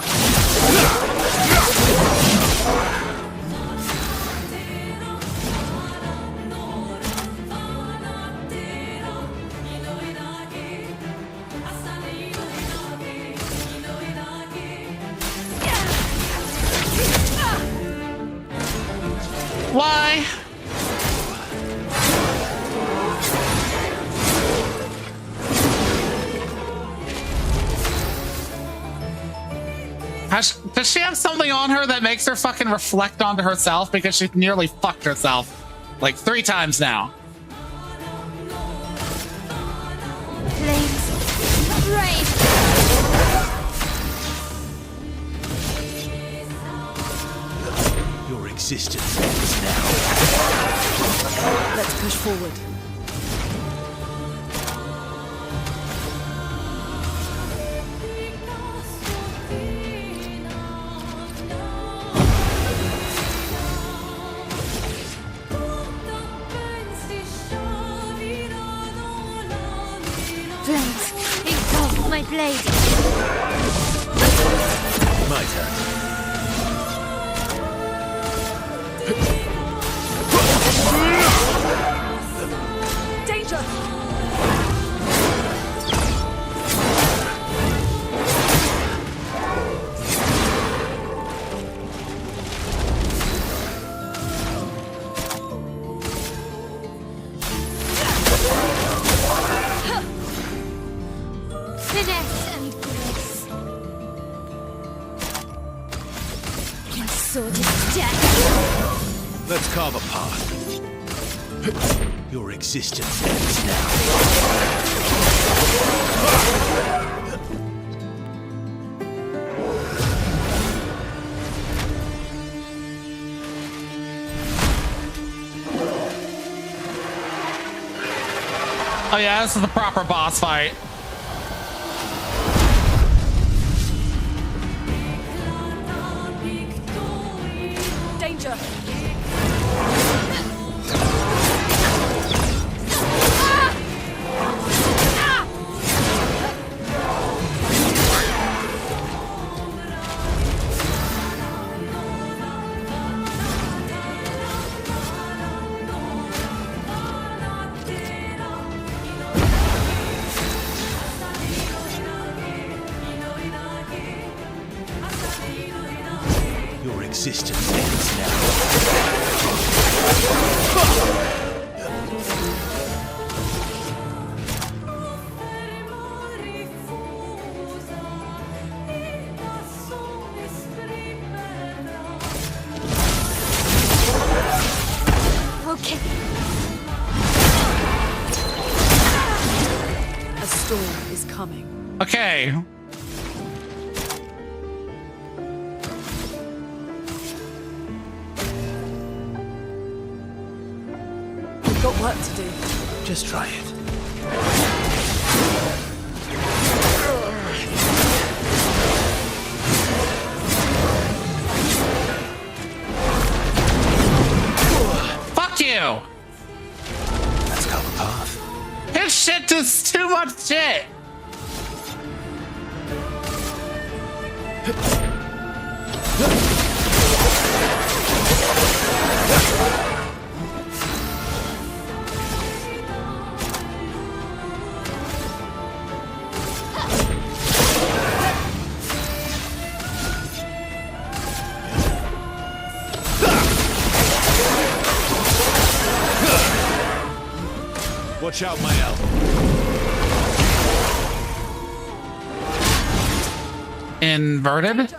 Why? Does she have something on her that makes her fucking reflect onto herself? Because she nearly fucked herself like 3 times now. Flames. Rain. Your existence ends now. Let's push forward. Flames. Engulf my blade. My turn. Danger! Finesse and grace. My sword is death. Let's carve a path. Your existence ends now. Oh yeah, this is the proper boss fight. Danger! A storm is coming. Okay. We've got work to do. Just try it. Fuck you! Let's go the path. His shit does too much shit! Watch out, my elf. Inverted?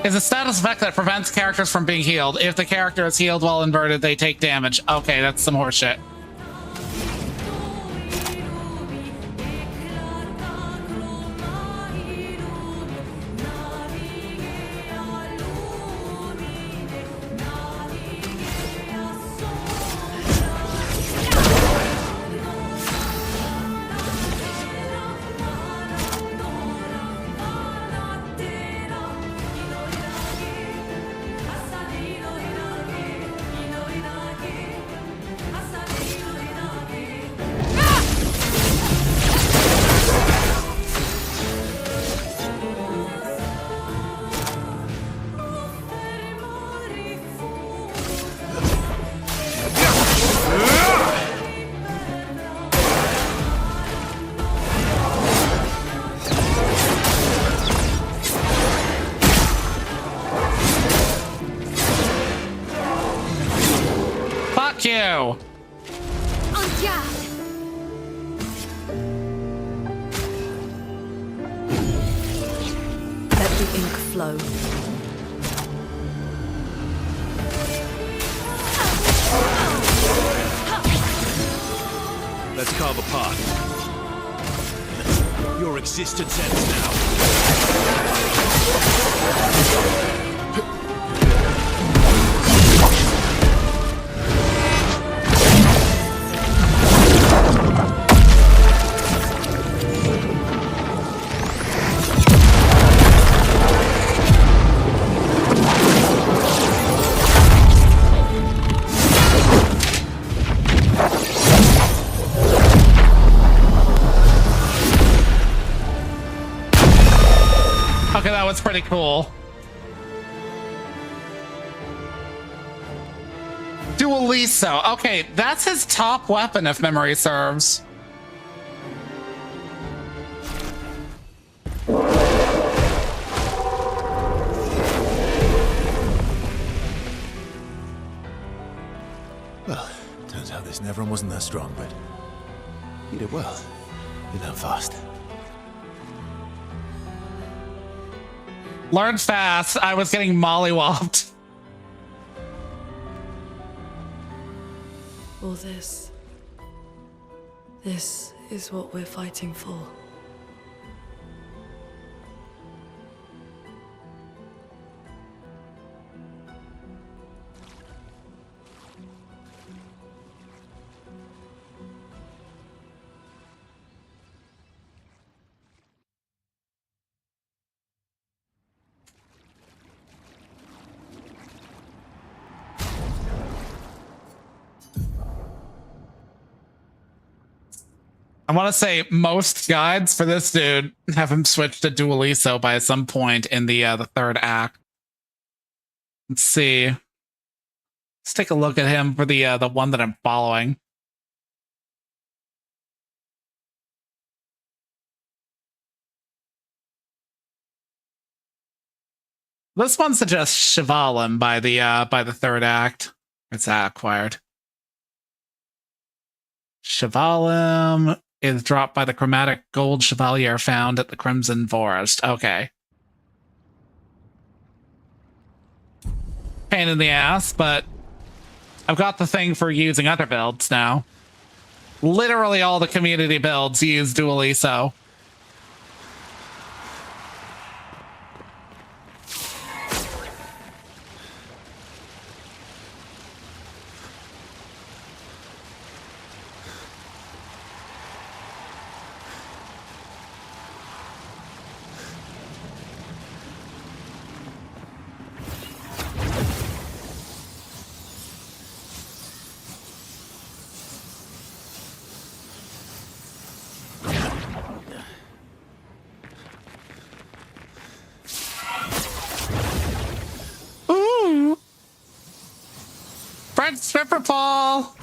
Is a status effect that prevents characters from being healed. If the character is healed while inverted, they take damage. Okay, that's some horseshit. Fuck you! Let the ink flow. Let's carve a path. Your existence ends now. Okay, that was pretty cool. Dualiso. Okay, that's his top weapon if memory serves. Well, turns out this Nevron wasn't that strong, but you did well. You learn fast. Learn fast. I was getting mollywopped. All this. This is what we're fighting for. I want to say most guides for this dude have him switch to Dualiso by some point in the third act. Let's see. Let's take a look at him for the one that I'm following. This one suggests Shivalim by the third act. It's acquired. Chevalim is dropped by the chromatic gold chevalier found at the Crimson Forest. Okay. Pain in the ass, but I've got the thing for using other builds now. Literally all the community builds use Dualiso. Fred Stripper Paul!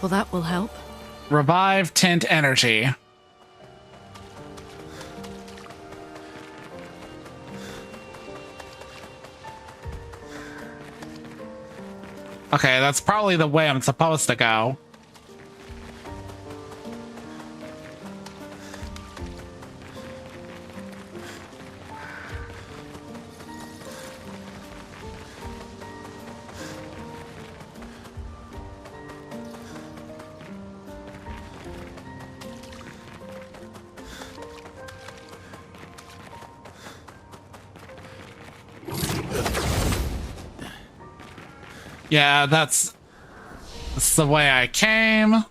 Well, that will help. Revive Tint Energy. Okay, that's probably the way I'm supposed to go. Yeah, that's the way I came.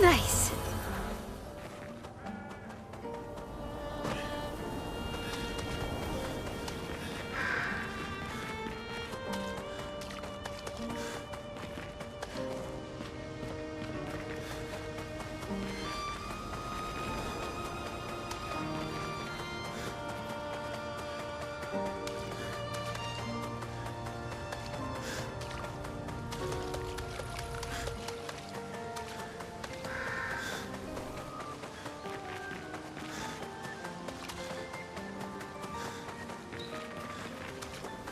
Nice.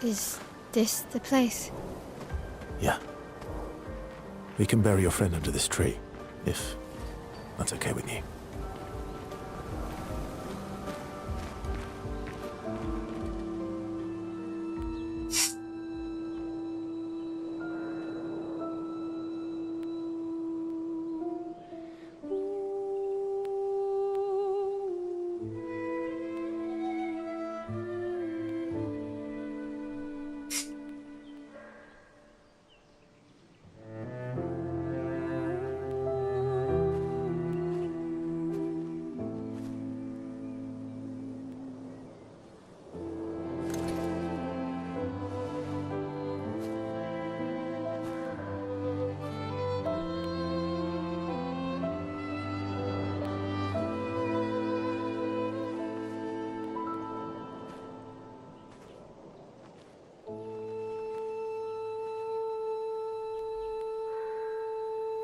Is this the place? Yeah. We can bury your friend under this tree, if that's okay with you.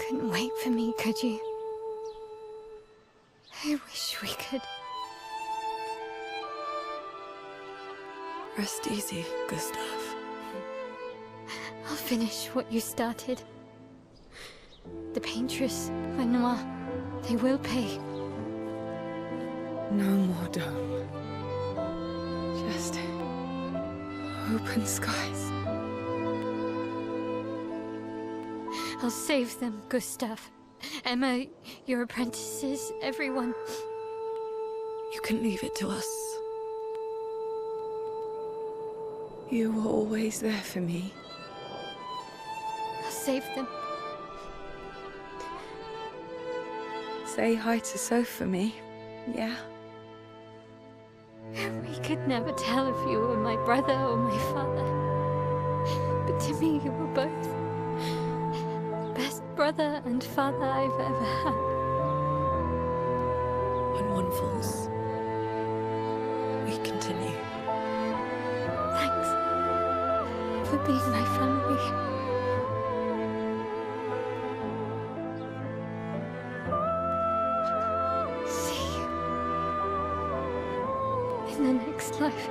Couldn't wait for me, could you? I wish we could Rest easy, Gustav. I'll finish what you started. The Paintress, Renoir, they will pay. No more dome. Just open skies. I'll save them, Gustav. Emma, your apprentices, everyone. You can leave it to us. You were always there for me. I'll save them. Say hi to Soph for me, yeah? We could never tell if you were my brother or my father. But to me, you were both. The best brother and father I've ever had. When one falls, we continue. Thanks for being my family. In the next life.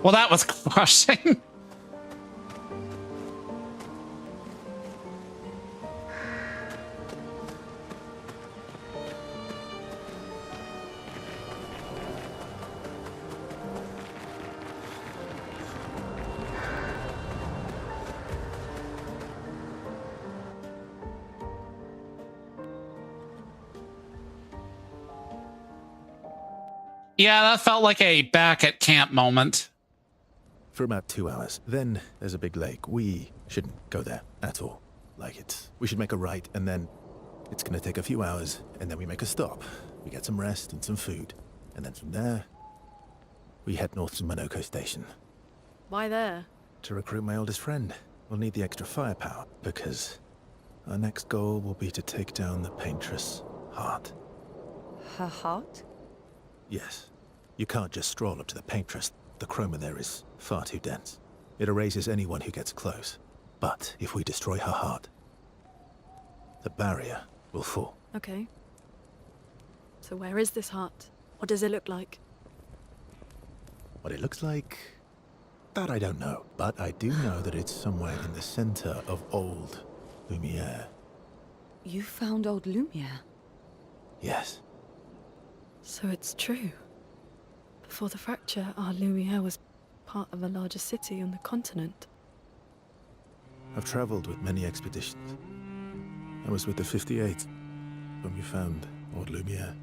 Well, that was crushing. Yeah, that felt like a back at camp moment. For about 2 hours. Then there's a big lake. We shouldn't go there at all. We should make a right, and then it's gonna take a few hours, and then we make a stop. We get some rest and some food. And then from there, we head north to Monoko Station. Why there? To recruit my oldest friend. We'll need the extra firepower, because our next goal will be to take down the Paintress' heart. Her heart? Yes. You can't just stroll up to the Paintress. The chroma there is far too dense. It erases anyone who gets close. But if we destroy her heart, the barrier will fall. Okay. So where is this heart? What does it look like? What it looks like, that I don't know. But I do know that it's somewhere in the center of old Lumiere. You found old Lumiere? Yes. So it's true. Before the fracture, our Lumiere was part of a larger city on the continent. I've traveled with many expeditions. I was with the 58th when we found old Lumiere.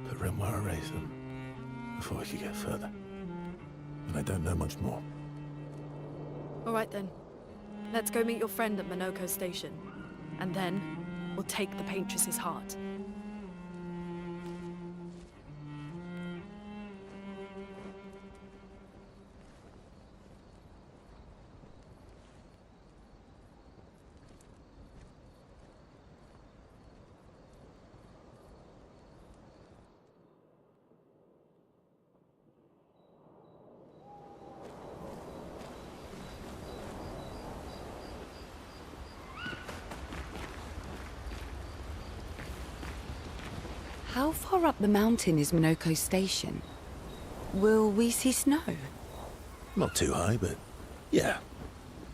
But Renoir erased them before we could get further. And I don't know much more. All right then. Let's go meet your friend at Monoko Station. And then, we'll take the Paintress's heart. How far up the mountain is Monoko Station? Will we see snow? Not too high, but yeah.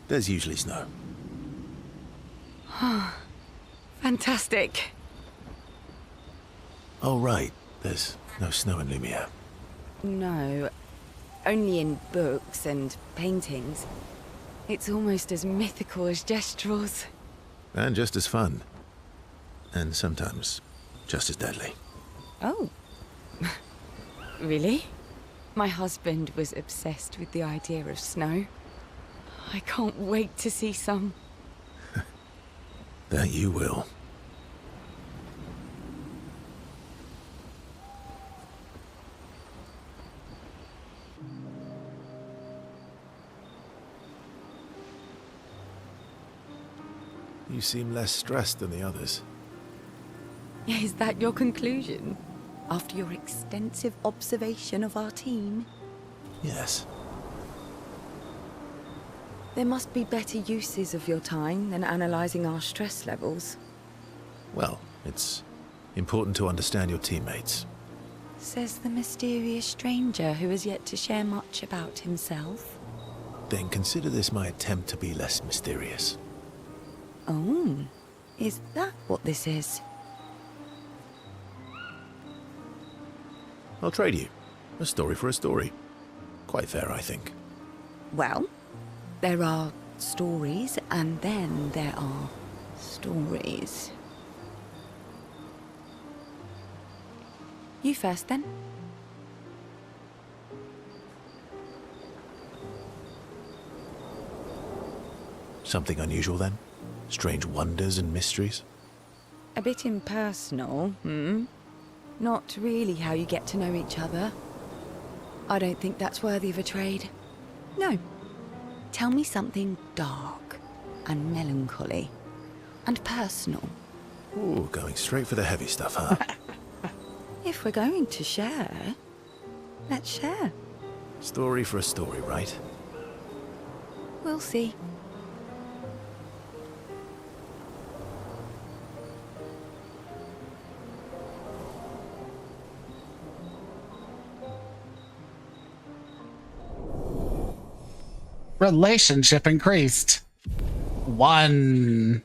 There's usually snow. Fantastic. Oh, right. There's no snow in Lumiere. No. only in books and paintings. It's almost as mythical as Gestrels. And just as fun. And sometimes just as deadly. Oh. Really? My husband was obsessed with the idea of snow. I can't wait to see some. That you will. You seem less stressed than the others. Is that your conclusion? After your extensive observation of our team? Yes. There must be better uses of your time than analysing our stress levels. Well, it's important to understand your teammates. Says the mysterious stranger who has yet to share much about himself. Then consider this my attempt to be less mysterious. Oh, is that what this is? I'll trade you. A story for a story. Quite fair, I think. Well, there are stories, and then there are stories. You first, then. Something unusual, then? Strange wonders and mysteries? A bit impersonal, hmm? Not really how you get to know each other. I don't think that's worthy of a trade. No. Tell me something dark and melancholy and personal. Ooh, going straight for the heavy stuff, huh? If we're going to share, let's share. Story for a story, right? We'll see. Relationship increased. 1.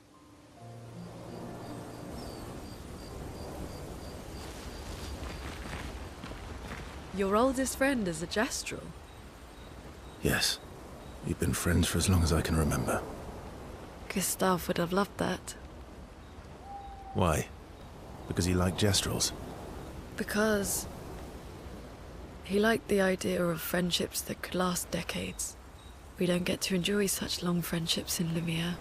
Your oldest friend is a Gestral. Yes. We've been friends for as long as I can remember. Gustav would have loved that. Why? Because he liked Gestrels? Because he liked the idea of friendships that could last decades. We don't get to enjoy such long friendships in Lumiere.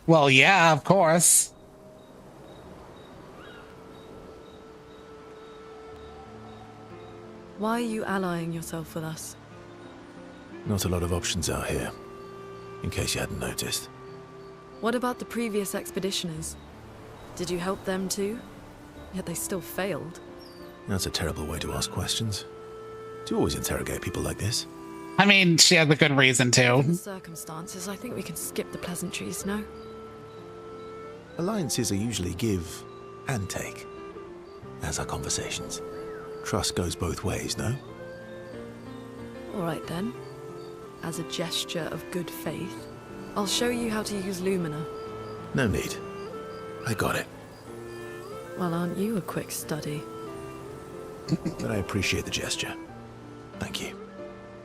Well, yeah, of course. Why are you allying yourself with us? Not a lot of options out here, in case you hadn't noticed. What about the previous expeditioners? Did you help them too? Yet they still failed. That's a terrible way to ask questions. Do you always interrogate people like this? I mean, she has a good reason Given the to. circumstances, I think we can skip the pleasantries, no? Alliances are usually give and take, as are conversations. Trust goes both ways, no? Alright then. As a gesture of good faith, I'll show you how to use Lumina. No need. I got it. Well, aren't you a quick study? But I appreciate the gesture. Thank you.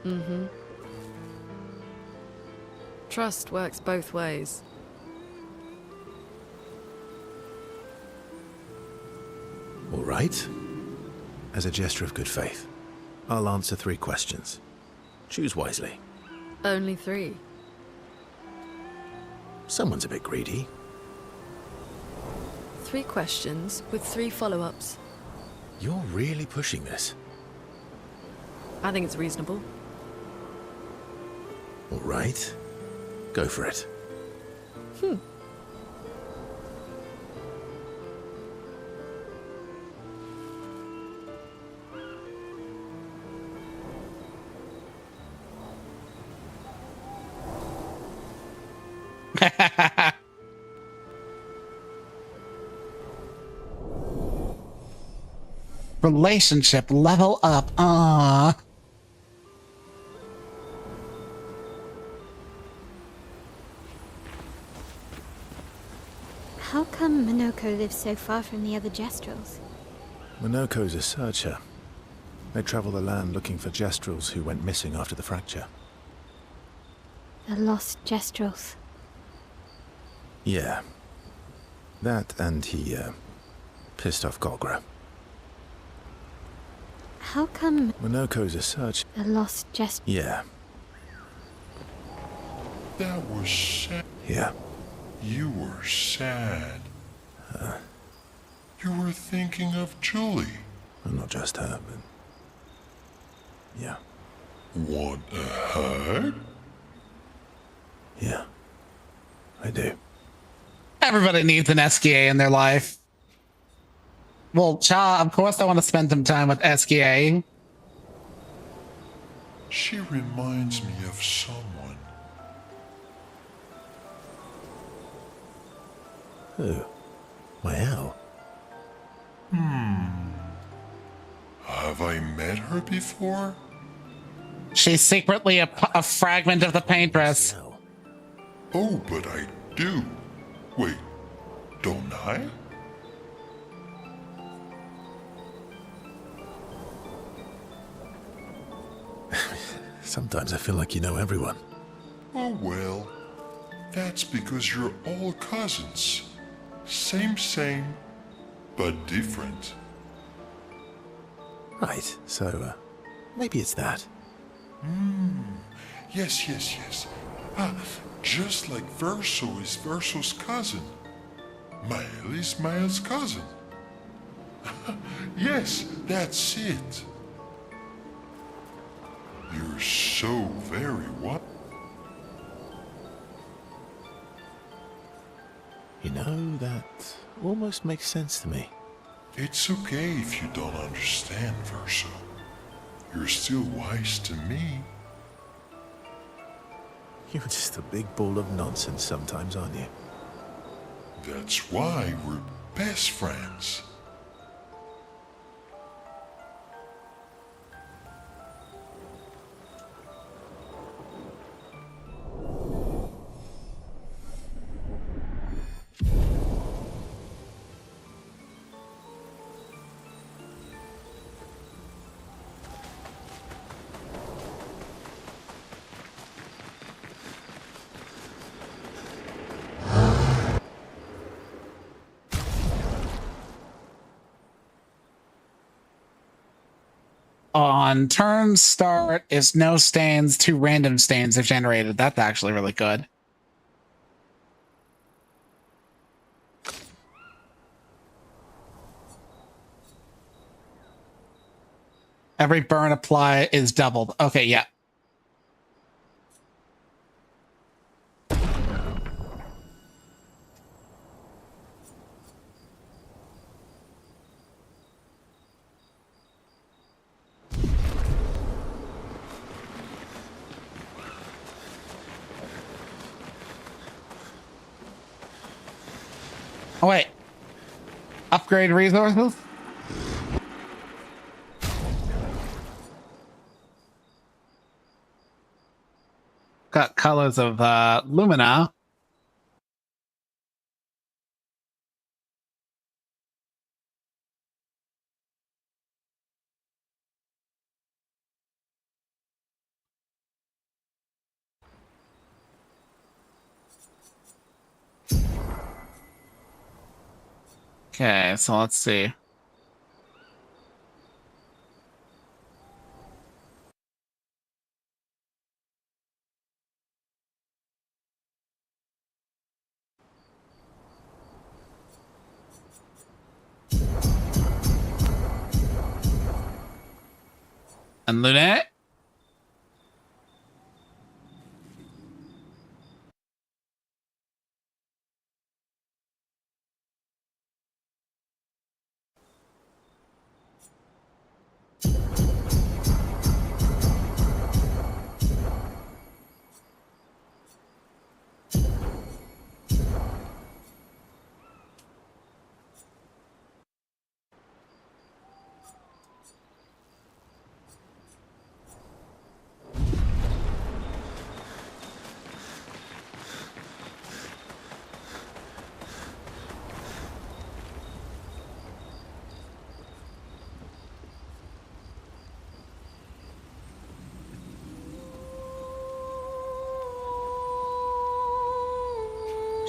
Mm-hmm. Trust works both ways. All right. As a gesture of good faith, I'll answer 3 questions. Choose wisely. Only 3. Someone's a bit greedy. 3 questions with 3 follow-ups. You're really pushing this. I think it's reasonable. All right. Go for it. Relationship level up. Ah. How come Minoko lives so far from the other Gestrels? Minoko's a searcher. They travel the land looking for Jestrels who went missing after the fracture. The lost Jestrels. Yeah. That and he, pissed off Golgra. How come Minoko's a searcher. the lost Jestrels? Yeah. That was sad. Yeah. You were sad. You were thinking of Julie. Well, not just her, but... yeah. Want a hug? Yeah. I do. Everybody needs an SKA in their life. Well, Cha, of course I want to spend some time with SKA. She reminds me of someone. Who? My owl? Have I met her before? She's secretly a fragment of the paintress. Oh, but I do. Wait, don't I? Sometimes I feel like you know everyone. Oh well, that's because you're all cousins. Same, but different. Right, so, maybe it's that. Yes. Just like Verso is Verso's cousin. Mael is Mael's cousin. Yes, that's it. You're so very what? You know, that almost makes sense to me. It's okay if you don't understand, Verso. You're still wise to me. You're just a big ball of nonsense sometimes, aren't you? That's why we're best friends. On turn start, if no stains, 2 random stains are generated. That's actually really good. Every burn apply is doubled. Okay, yeah. Oh, wait. Upgrade resources? Got colors of Lumina. Okay, so let's see. And Lunette?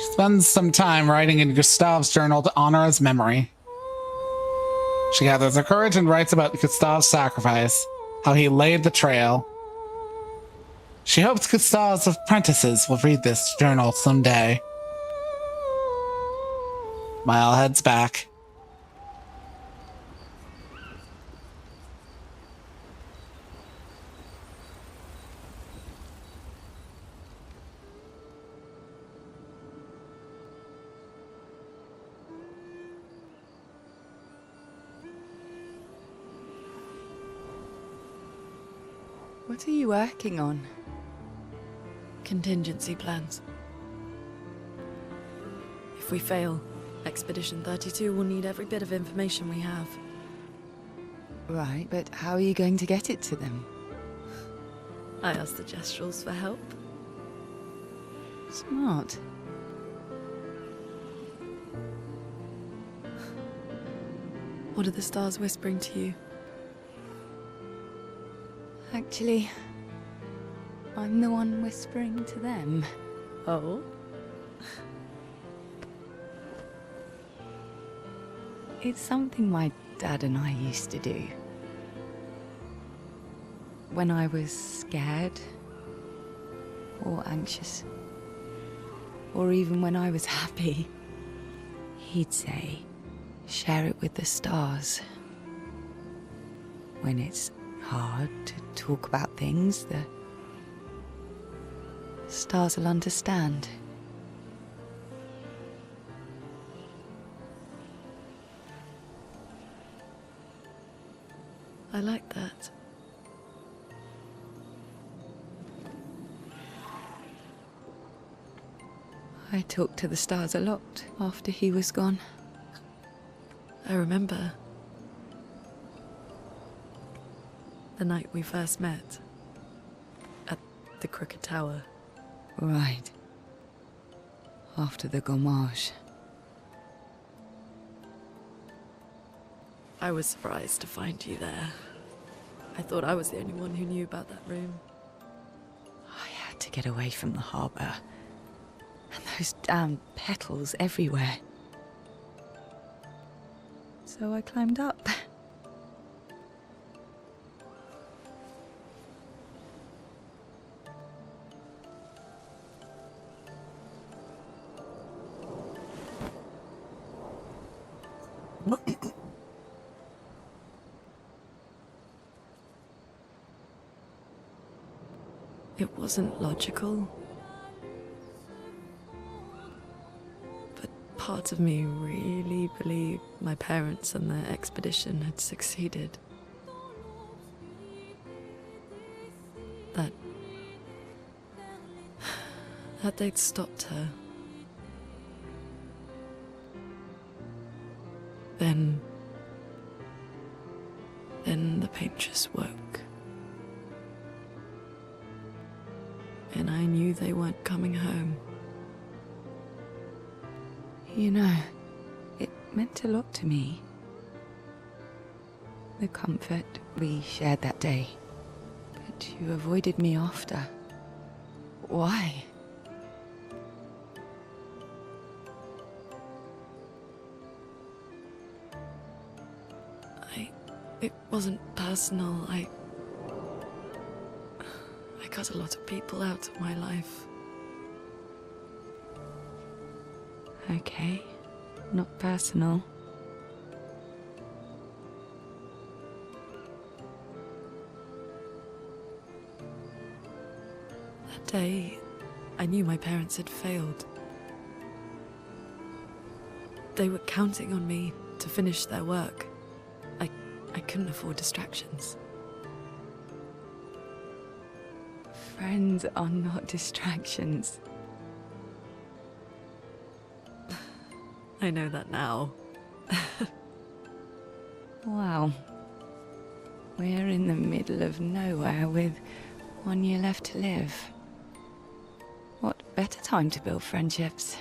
She spends some time writing in Gustave's journal to honor his memory. She gathers her courage and writes about Gustave's sacrifice, how he laid the trail. She hopes Gustave's apprentices will read this journal someday. Mile heads back. What are you working on? Contingency plans. If we fail, Expedition 32 will need every bit of information we have. Right, but how are you going to get it to them? I asked the Gestrals for help. Smart. What are the stars whispering to you? Actually, I'm the one whispering to them. Oh? It's something my dad and I used to do. When I was scared, or anxious, or even when I was happy, he'd say, share it with the stars. When it's hard to talk about things, the stars will understand. I like that. I talked to the stars a lot after he was gone. I remember the night we first met at the Crooked Tower. Right. After the gommage. I was surprised to find you there. I thought I was the only one who knew about that room. I had to get away from the harbour. And those damn petals everywhere. So I climbed up. It wasn't logical. But parts of me really believed my parents and their expedition had succeeded. That they'd stopped her. Then the painters woke. And I knew they weren't coming home. You know, it meant a lot to me. The comfort we shared that day. But you avoided me after. Why? It wasn't personal. I cut a lot of people out of my life. Okay, not personal. That day, I knew my parents had failed. They were counting on me to finish their work. I couldn't afford distractions. Friends are not distractions. I know that now. Wow. We're in the middle of nowhere with 1 year left to live. What better time to build friendships?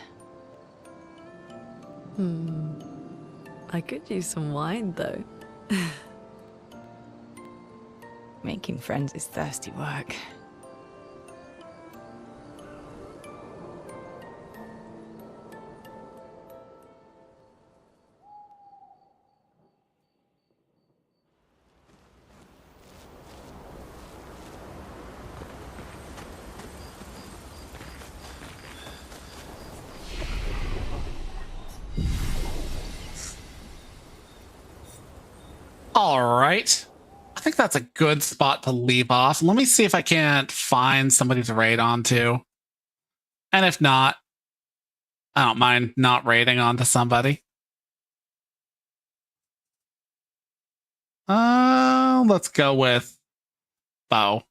I could use some wine, though. Making friends is thirsty work. All right. I think that's a good spot to leave off. Let me see if I can't find somebody to raid onto. And if not, I don't mind not raiding onto somebody. Let's go with Bo.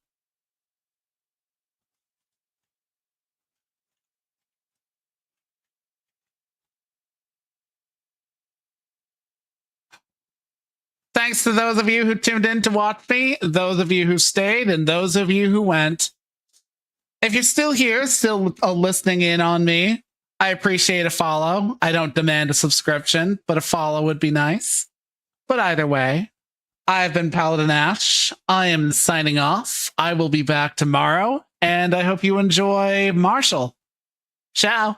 Thanks to those of you who tuned in to watch me, those of you who stayed, and those of you who went. If you're still here, still listening in on me, I appreciate a follow. I don't demand a subscription, but a follow would be nice. But either way, I've been Paladin Ashe. I am signing off. I will be back tomorrow, and I hope you enjoy Marshall. Ciao.